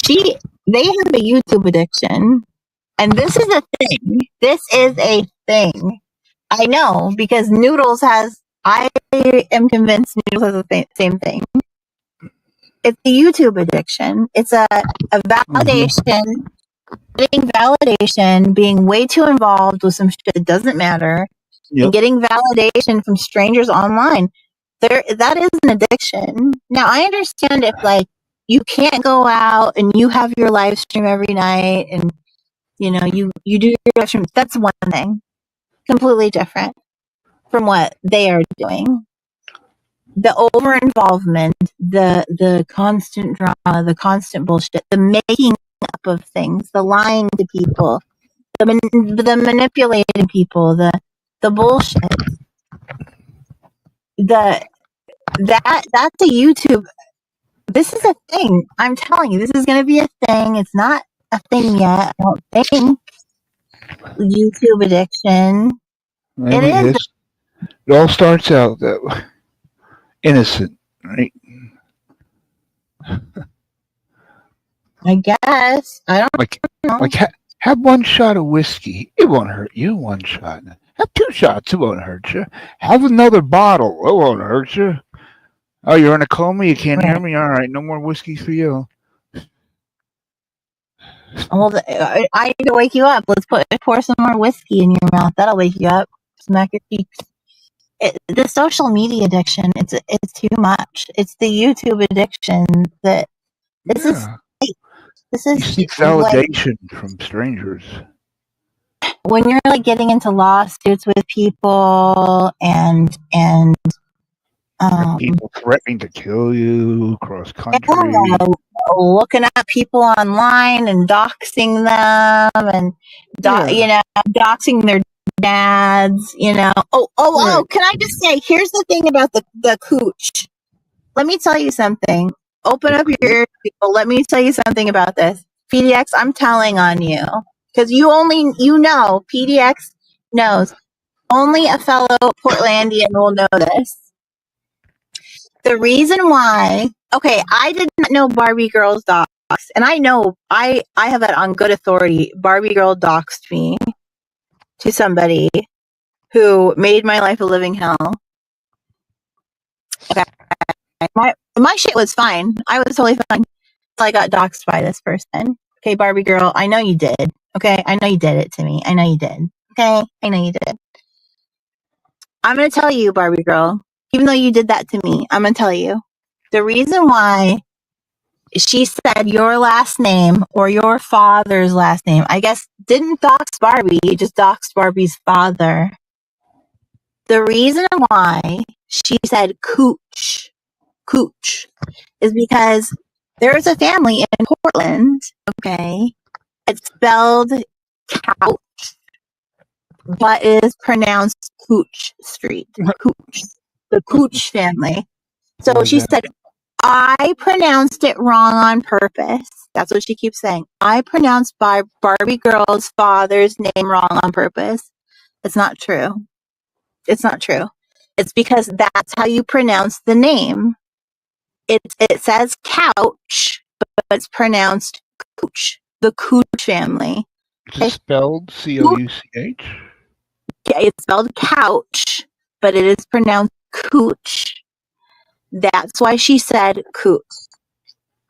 they have a YouTube addiction, and this is a thing. This is a thing. I know because Noodles has. I am convinced Noodles has the same thing. It's a YouTube addiction. It's a validation, getting validation, being way too involved with some shit that doesn't matter, and Yep. getting validation from strangers online. That is an addiction. Now I understand if like you can't go out and you have your live stream every night and you do your live stream. That's one thing. Completely different from what they are doing. The over involvement, the constant drama, the constant bullshit, the making up of things, the lying to people, the manipulating people, the bullshit, that's a YouTube. This is a thing. I'm telling you, this is going to be a thing. It's not a thing yet. I don't think YouTube addiction. I It mean, is. it all starts out that way. Innocent, right? I guess. I don't Like, know. have one shot of whiskey. It won't hurt you. One shot. Have 2 shots. It won't hurt you. Have another bottle. It won't hurt you. Oh, you're in a coma. You can't hear Right. me. All right, no more whiskey for you. Well, I need to wake you up. Let's pour some more whiskey in your mouth. That'll wake you up. Smack your cheeks. The social media addiction. It's too much. It's the YouTube addiction that this is. Yeah, This you is seek like validation from strangers. when you're like getting into lawsuits with people and People threatening to kill you across country. looking at people online and doxing them and Yeah, doxing their dads. Oh! right. Can I just say? Here's the thing about the cooch. Let me tell you something. Open up your ears, people. Let me tell you something about this. PDX, I'm telling on you because PDX knows. Only a fellow Portlandian will know this. The reason why, okay, I did not know Barbie Girl's docs, and I know I have that on good authority. Barbie Girl doxed me to somebody who made my life a living hell. Okay, my shit was fine. I was totally fine. I got doxed by this person. Okay, Barbie Girl, I know you did. Okay, I know you did it to me. I know you did. Okay, I know you did. I'm gonna tell you, Barbie Girl, even though you did that to me, I'm gonna tell you. The reason why she said your last name or your father's last name, I guess didn't dox Barbie, just doxed Barbie's father. The reason why she said cooch is because there's a family in Portland, okay? It's spelled couch, but it is pronounced Cooch Street. Cooch. The Cooch family. So What is she that? said, I pronounced it wrong on purpose. That's what she keeps saying. I pronounced Barbie Girl's father's name wrong on purpose. It's not true. It's not true. It's because that's how you pronounce the name. It says couch, but it's pronounced Cooch. The Cooch family. Is it spelled Couch? Yeah, it's spelled couch, but it is pronounced cooch. That's why she said cooch.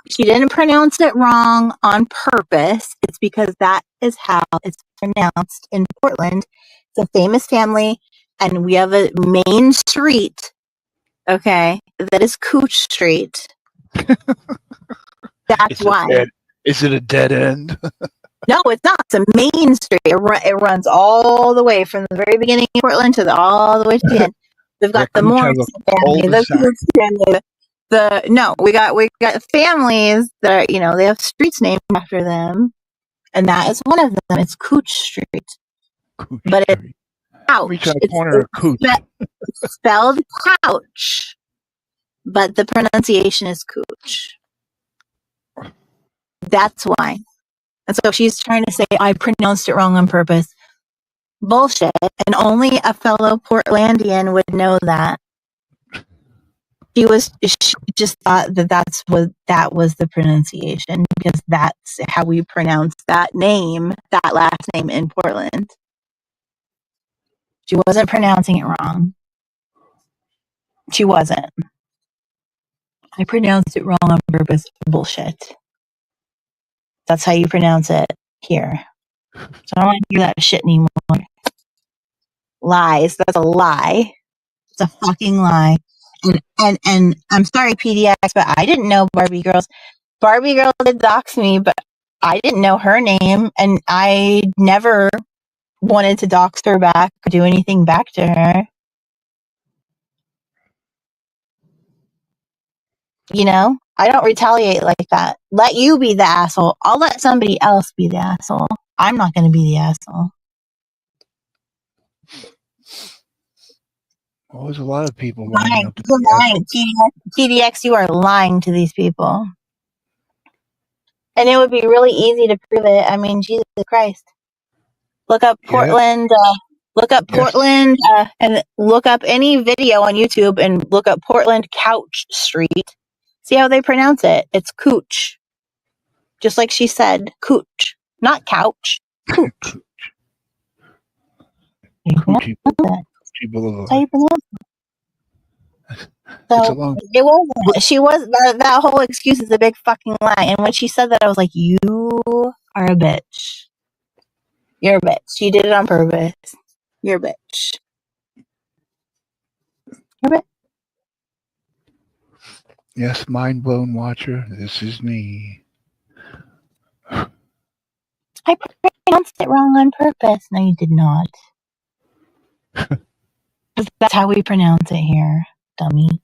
She didn't pronounce it wrong on purpose. It's because that is how it's pronounced in Portland. It's a famous family, and we have a main street, okay, that is Cooch Street. That's why. Is it a dead end? No, it's not. It's a main street. It runs all the way from the very beginning of Portland to all the way to the end. We've got the Morrison family, the Cooch family. We got families that are, they have streets named after them, and that is one of them. It's Cooch Street, but it's couch. Reach on the corner of Cooch. It's spelled couch, but the pronunciation is Cooch. That's why. And so she's trying to say, I pronounced it wrong on purpose. Bullshit. And only a fellow Portlandian would know that. She just thought that was the pronunciation, because that's how we pronounce that last name in Portland. She wasn't pronouncing it wrong. She wasn't. I pronounced it wrong on purpose. Bullshit. That's how you pronounce it here. So I don't want to hear that shit anymore. Lies. That's a lie. It's a fucking lie. And I'm sorry, PDX, but I didn't know Barbie Girls. Barbie Girl did dox me, but I didn't know her name, and I never wanted to dox her back or do anything back to her. I don't retaliate like that. Let you be the asshole. I'll let somebody else be the asshole. I'm not going to be the asshole. Well, there's a lot of people lying. You're lying. TDX, you are lying to these people. And it would be really easy to prove it. I mean, Jesus Christ. Look up Portland. Portland, and look up any video on YouTube and look up Portland Couch Street. See how they pronounce it. It's Cooch. Just like she said, Cooch. Not couch. Cooch. Coochie Boulevard. That's how you pronounce it. So it wasn't. She was that whole excuse is a big fucking lie. And when she said that, I was like, "You are a bitch. You're a bitch. She did it on purpose. You're a bitch. You're a bitch." Yes, mind blown watcher. This is me. I pronounced it wrong on purpose. No, you did not. That's how we pronounce it here, dummy.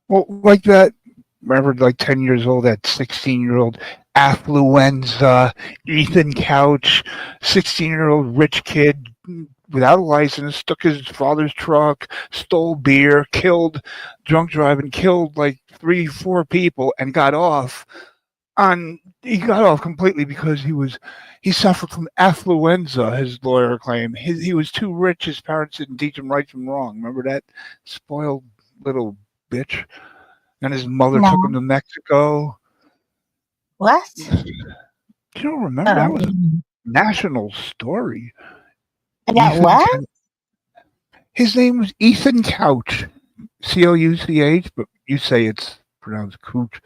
Well, like that, remember, like 10 years old, that 16-year-old affluenza, Ethan Couch, 16-year-old rich kid without a license, took his father's truck, stole beer, drunk driving, killed like 3-4 people, and got off. He got off completely because he suffered from affluenza, his lawyer claimed. He was too rich. His parents didn't teach him right from wrong. Remember that spoiled little bitch? And his mother took him to Mexico. What? You don't remember? That was a national story. And that what? His name was Ethan Couch. Couch, but you say it's pronounced Cooch.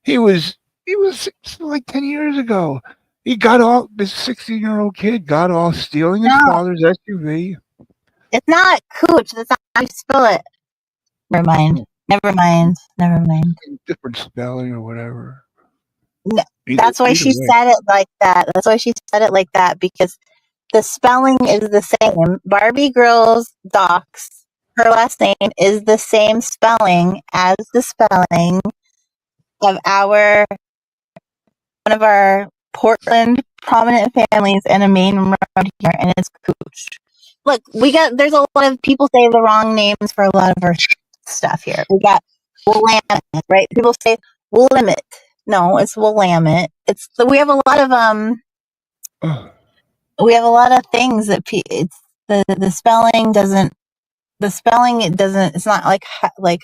He was like 10 years ago. He got off, this 16-year-old kid got off stealing his father's SUV. It's not Cooch. That's not how you spell it. Never mind. Different spelling or whatever. No. Either, That's why either she way. said it like that. That's why she said it like that, because the spelling is the same. Barbie Girls Docs, her last name is the same spelling as the spelling of one of our Portland prominent families in a main around here, and it's Cooch. Look, there's a lot of people say the wrong names for a lot of our stuff here. We got Willamette, right? People say Willamette. No, it's Willamette. We have a lot of Oh, we have a lot of things that it's the spelling doesn't it's not like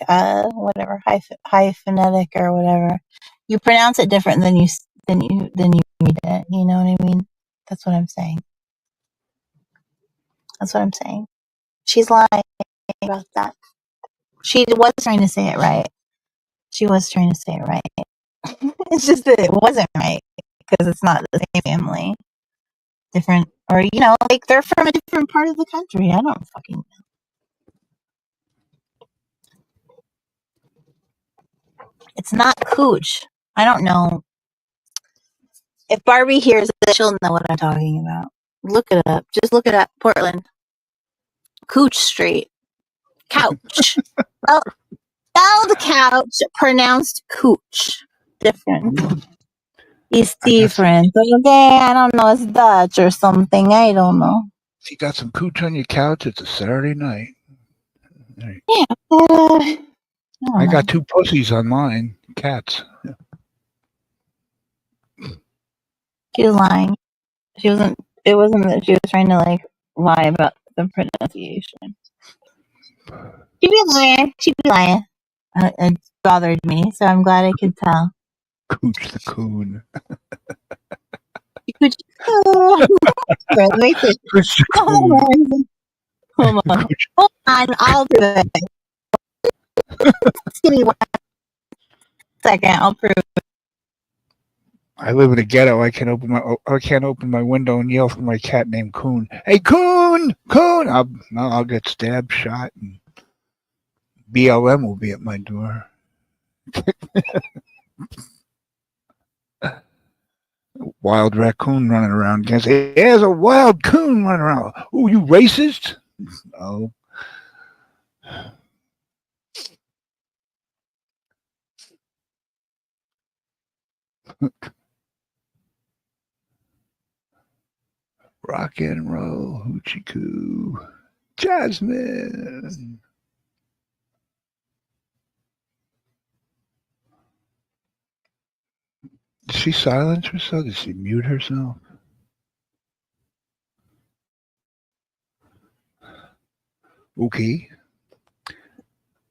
whatever hyphenetic or whatever. You pronounce it different than you read it. You know what I mean? That's what I'm saying. That's what I'm saying. She's lying about that. She was trying to say it right. She was trying to say it right. It's just that it wasn't right because it's not the same family. Different, or like they're from a different part of the country. I don't fucking know. It's not Cooch. I don't know. If Barbie hears it, she'll know what I'm talking about. Look it up. Just look it up. Portland. Cooch Street. Couch. Oh, spelled couch, pronounced cooch. Different. It's I got some. different. Okay, I don't know. It's Dutch or something. I don't know. You got some cooch on your couch. It's a Saturday night. Right. Yeah. I don't I know. got two pussies on mine. Cats. She was lying. She wasn't. It wasn't that she was trying to lie about the pronunciation. She'd be lying. She'd be lying. It bothered me, so I'm glad I could tell. Cooch the coon. Could you? Let me see. Cooch the Hold coon. on. Hold on. Cooch. Hold on. I'll do it. Just give me 1 second. I'll prove. I live in a ghetto. I can't open my window and yell for my cat named Coon. Hey, Coon, Coon! I'll get stabbed, shot, and BLM will be at my door. Wild raccoon running around. Can't say, there's a wild coon running around. Oh, you racist? Oh. Rock and roll, hoochie coo. Jasmine. Did she silence herself? Did she mute herself? Okay.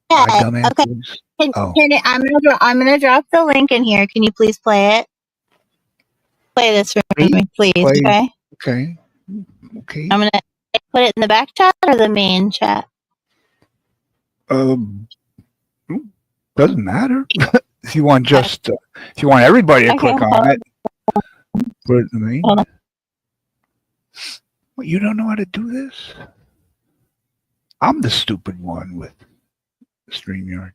My Okay. dumb Okay. answers. Oh. I'm gonna drop the link in here. Can you please play it? Play this for Me? me, please. Play. Okay. Okay. Okay. I'm gonna put it in the back chat or the main chat. Um, doesn't matter. if you want everybody to click on it, put it in the main. What, you don't know how to do this? I'm the stupid one with StreamYard.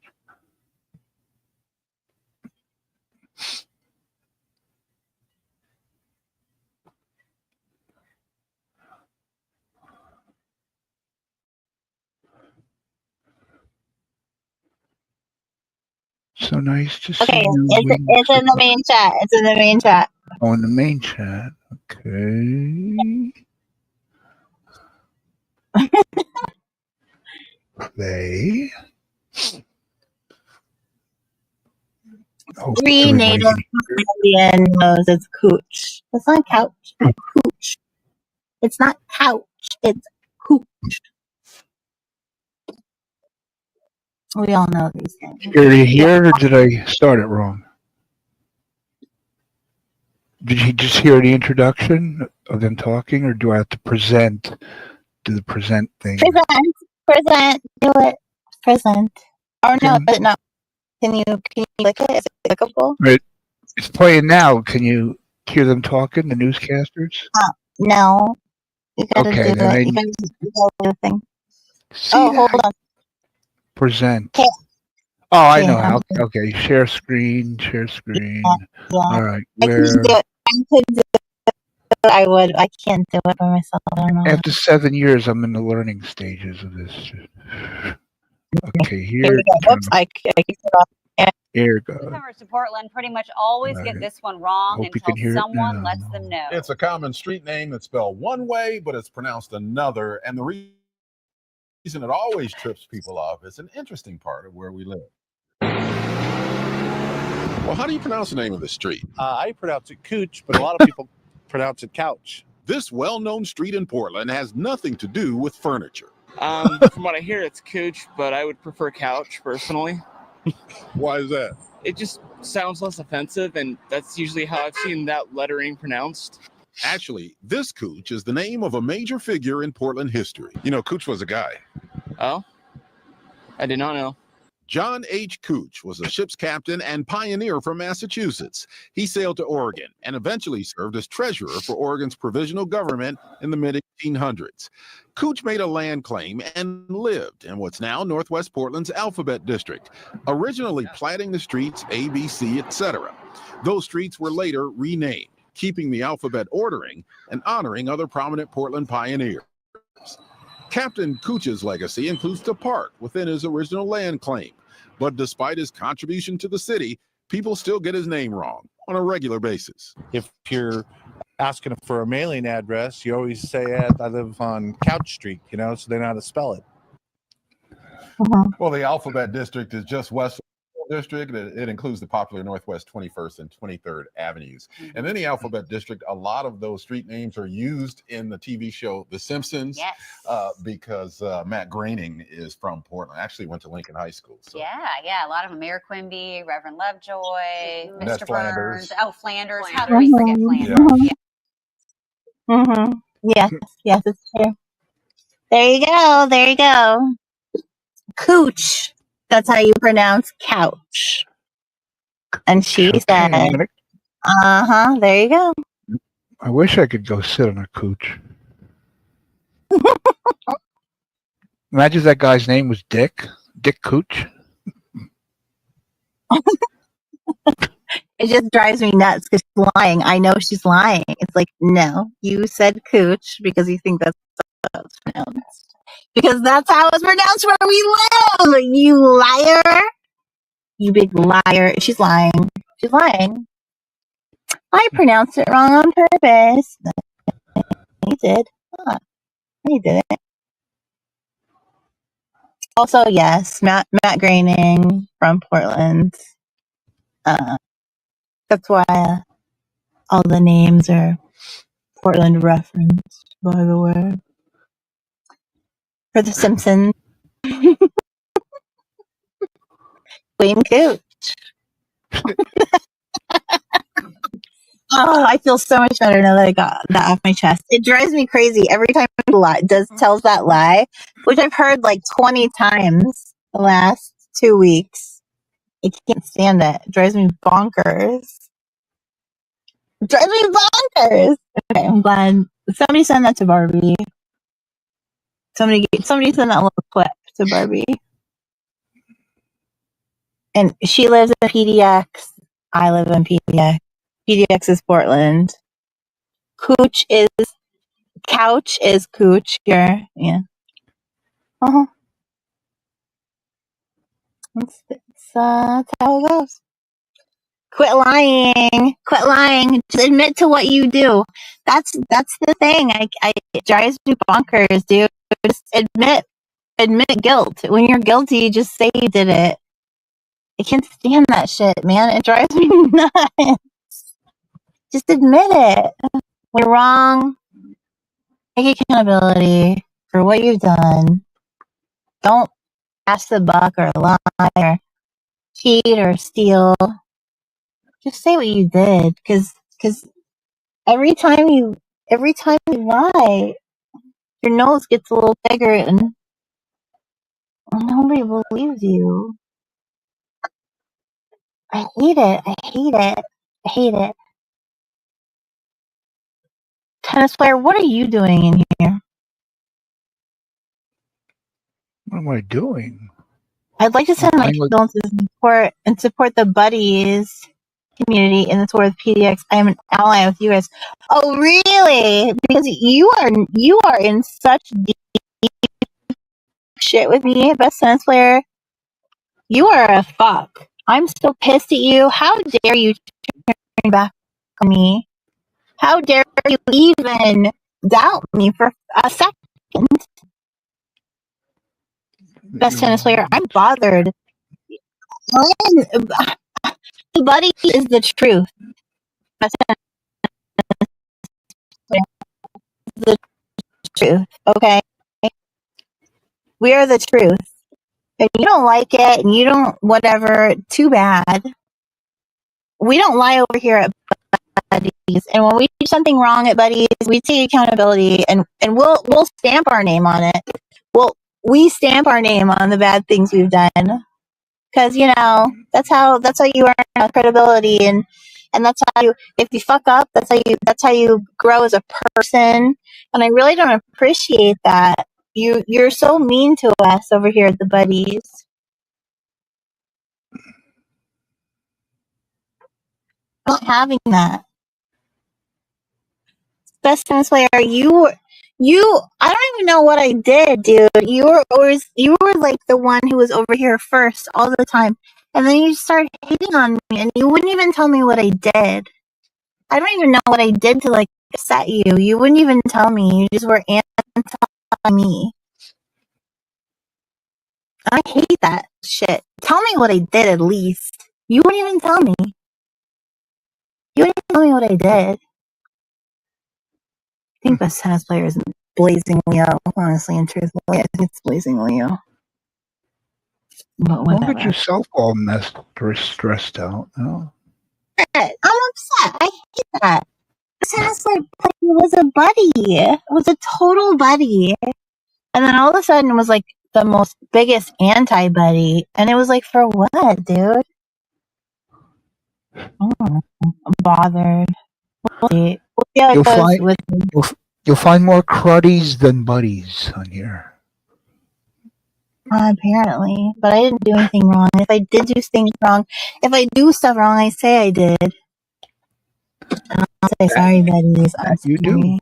So nice to see Okay, you. it's in the main chat. It's in the main chat. Oh, in the main chat. Okay. Play. Three native Indian knows it's cooch. It's not couch. It's cooch. It's not couch. It's cooch. We all know these things. Did you hear it or did I start it wrong? Did you just hear the introduction of them talking, or do I have to do the present thing? Present. Do it. Present. Or no, no. Can you click it? Is it clickable? It's playing now. Can you hear them talking, the newscasters? No. You gotta do it. You gotta do the thing. See that? Hold on. Present. Okay. Oh, I know Yeah, how. Okay, share screen, share yeah, screen. yeah. All right, I can't do where it. I could do it. I would. I can't do it by myself. I don't know. after 7 years, I'm in the learning stages of this. Okay, Here here, we go. turn Whoops, I kicked it off. And here it goes. Newcomers to Portland pretty much always All get right, this one wrong hope you can until hear it someone lets them now. know. It's a common street name that's spelled one way, but it's pronounced another. And the reason it always trips people off is an interesting part of where we live. Well, how do you pronounce the name of the street? I pronounce it Cooch, but a lot of people pronounce it Couch. This well-known street in Portland has nothing to do with furniture. From what I hear, it's Cooch, but I would prefer Couch personally. Why is that? It just sounds less offensive, and that's usually how I've seen that lettering pronounced. Actually, this Cooch is the name of a major figure in Portland history. You know, Cooch was a guy. Oh? I did not know. John H. Cooch was a ship's captain and pioneer from Massachusetts. He sailed to Oregon and eventually served as treasurer for Oregon's provisional government in the mid-1800s. Cooch made a land claim and lived in what's now Northwest Portland's Alphabet District, originally platting the streets A, B, C, etc. Those streets were later renamed, keeping the alphabet ordering and honoring other prominent Portland pioneers. Captain Cooch's legacy includes the park within his original land claim. But despite his contribution to the city, people still get his name wrong on a regular basis. If you're asking for a mailing address, you always say, I live on Couch Street, so they know how to spell it. Well, the Alphabet District is just west of the district. It includes the popular Northwest 21st and 23rd Avenues. And then the Alphabet District, a lot of those street names are used in the TV show The Simpsons. Yes. Because Matt Groening is from Portland. Actually went to Lincoln High School. So. Yeah. A lot of them. Mayor Quimby, Reverend Lovejoy, Ned Mr. Flanders. Burns. Oh, Flanders. How do we forget Flanders? Mm-hmm. Yes, it's true. There you go. There you go. Cooch. That's how you pronounce couch. And she said, there you go. I wish I could go sit on a Cooch. Imagine if that guy's name was Dick Cooch. It just drives me nuts because she's lying. I know she's lying. It's like, no, you said Cooch because you think that's how it's pronounced. Because that's how it's pronounced where we live. You liar. You big liar. She's lying. She's lying. I pronounced it wrong on purpose. He did. He didn't. Also, yes, Matt Groening from Portland. That's why all the names are Portland referenced, by the way. For The Simpsons. Queen Cooch. Oh, I feel so much better now that I got that off my chest. It drives me crazy every time it tells that lie, which I've heard like 20 times the last 2 weeks. I can't stand it. It drives me bonkers. Okay, I'm glad somebody sent that to Barbie. Somebody sent that little clip to Barbie. And she lives in PDX. I live in PDX. PDX is Portland. Couch is Cooch here. Yeah. That's how it goes. Quit lying. Just admit to what you do. That's the thing. It drives me bonkers, dude. Just admit guilt. When you're guilty, just say you did it. I can't stand that shit, man. It drives me nuts. Just admit it. When you're wrong, take accountability for what you've done. Don't pass the buck or lie or cheat or steal. Just say what you did, because every time you lie, your nose gets a little bigger and nobody believes you. I hate it. Tennis player, what are you doing in here? What am I doing? I'd like to send my fine with- condolences and support the buddies community in the tour with PDX. I am an ally with you guys. Oh, really? Because you are in such deep shit with me, best tennis player. You are a fuck. I'm so pissed at you. How dare you turn back on me? How dare you even doubt me for a second? Best tennis player, I'm bothered. The buddy is the truth. Best tennis player is the truth, okay? We are the truth. If you don't like it and you don't, whatever, too bad. We don't lie over here at Buddies. And when we do something wrong at Buddies, we take accountability and we'll stamp our name on it. We stamp our name on the bad things we've done. Because, that's how you earn credibility and that's how you, if you fuck up, that's how you grow as a person. And I really don't appreciate that. You're so mean to us over here at the Buddies. I'm not having that. Best tennis player, you I don't even know what I did, dude. You were like the one who was over here first all the time. And then you started hating on me and you wouldn't even tell me what I did. I don't even know what I did to like upset you. You wouldn't even tell me. You just were anti me. I hate that shit. Tell me what I did at least. You wouldn't even tell me. You wouldn't even tell me what I did. I think best tennis player is Blazing Leo, honestly and truthfully. I think it's Blazing Leo. But Don't whatever. get yourself all messed or stressed out. No? I'm upset. I hate that. Best tennis player was a buddy. It was a total buddy. And then all of a sudden it was like the most biggest anti-buddy. And it was like, for what, dude? I'm bothered. We'll see how it goes with You'll find more cruddies than buddies on here. apparently. But I didn't do anything wrong. If I did do things wrong, if I do stuff wrong, I say I did. And I'll say sorry, buddies. I'm You do. sorry.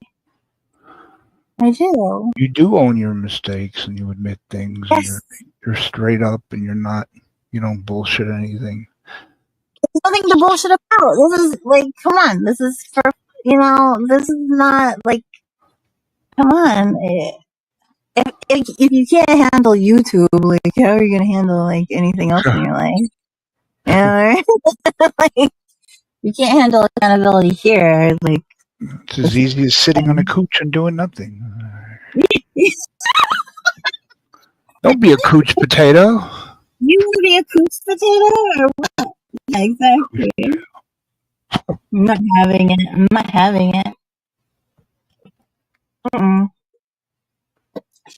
I do. You do own your mistakes and you admit things. Yes. And you're straight up and you don't bullshit anything. There's nothing to bullshit about. This is like, come on. This is for, this is not like, come on. If you can't handle YouTube, like, how are you going to handle like anything else in your life? You know? Like, you can't handle accountability here. Like, It's as easy as sitting on a couch and doing nothing. Don't be a couch potato. You want to be a couch potato or what? Yeah, exactly. I'm not having it. I'm not having it.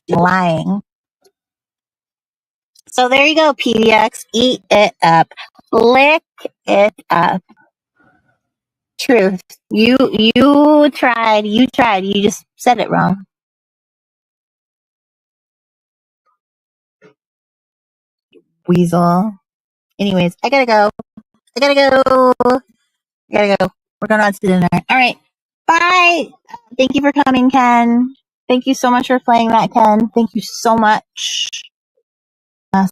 Lying. So there you go, PDX. Eat it up. Lick it up. Truth. You tried. You just said it wrong. Weasel. Anyways, I gotta go. We're going out to dinner. All right. Bye. Thank you for coming, Ken. Thank you so much for playing that, Ken. Thank you so much.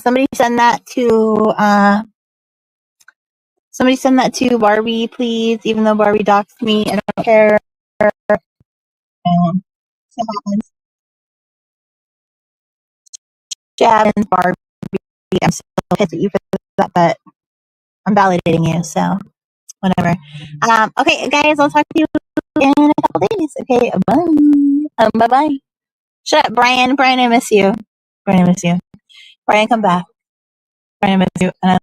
Somebody send that to Barbie, please. Even though Barbie doxed me, I don't care. Happens, Barbie. I'm so pissed at you for that, but I'm validating you, so whatever. Okay, guys, I'll talk to you in a couple days. Okay, bye. Bye. Shut up, Brian. Brian, I miss you. Brian, come back. Brian, I miss you. And I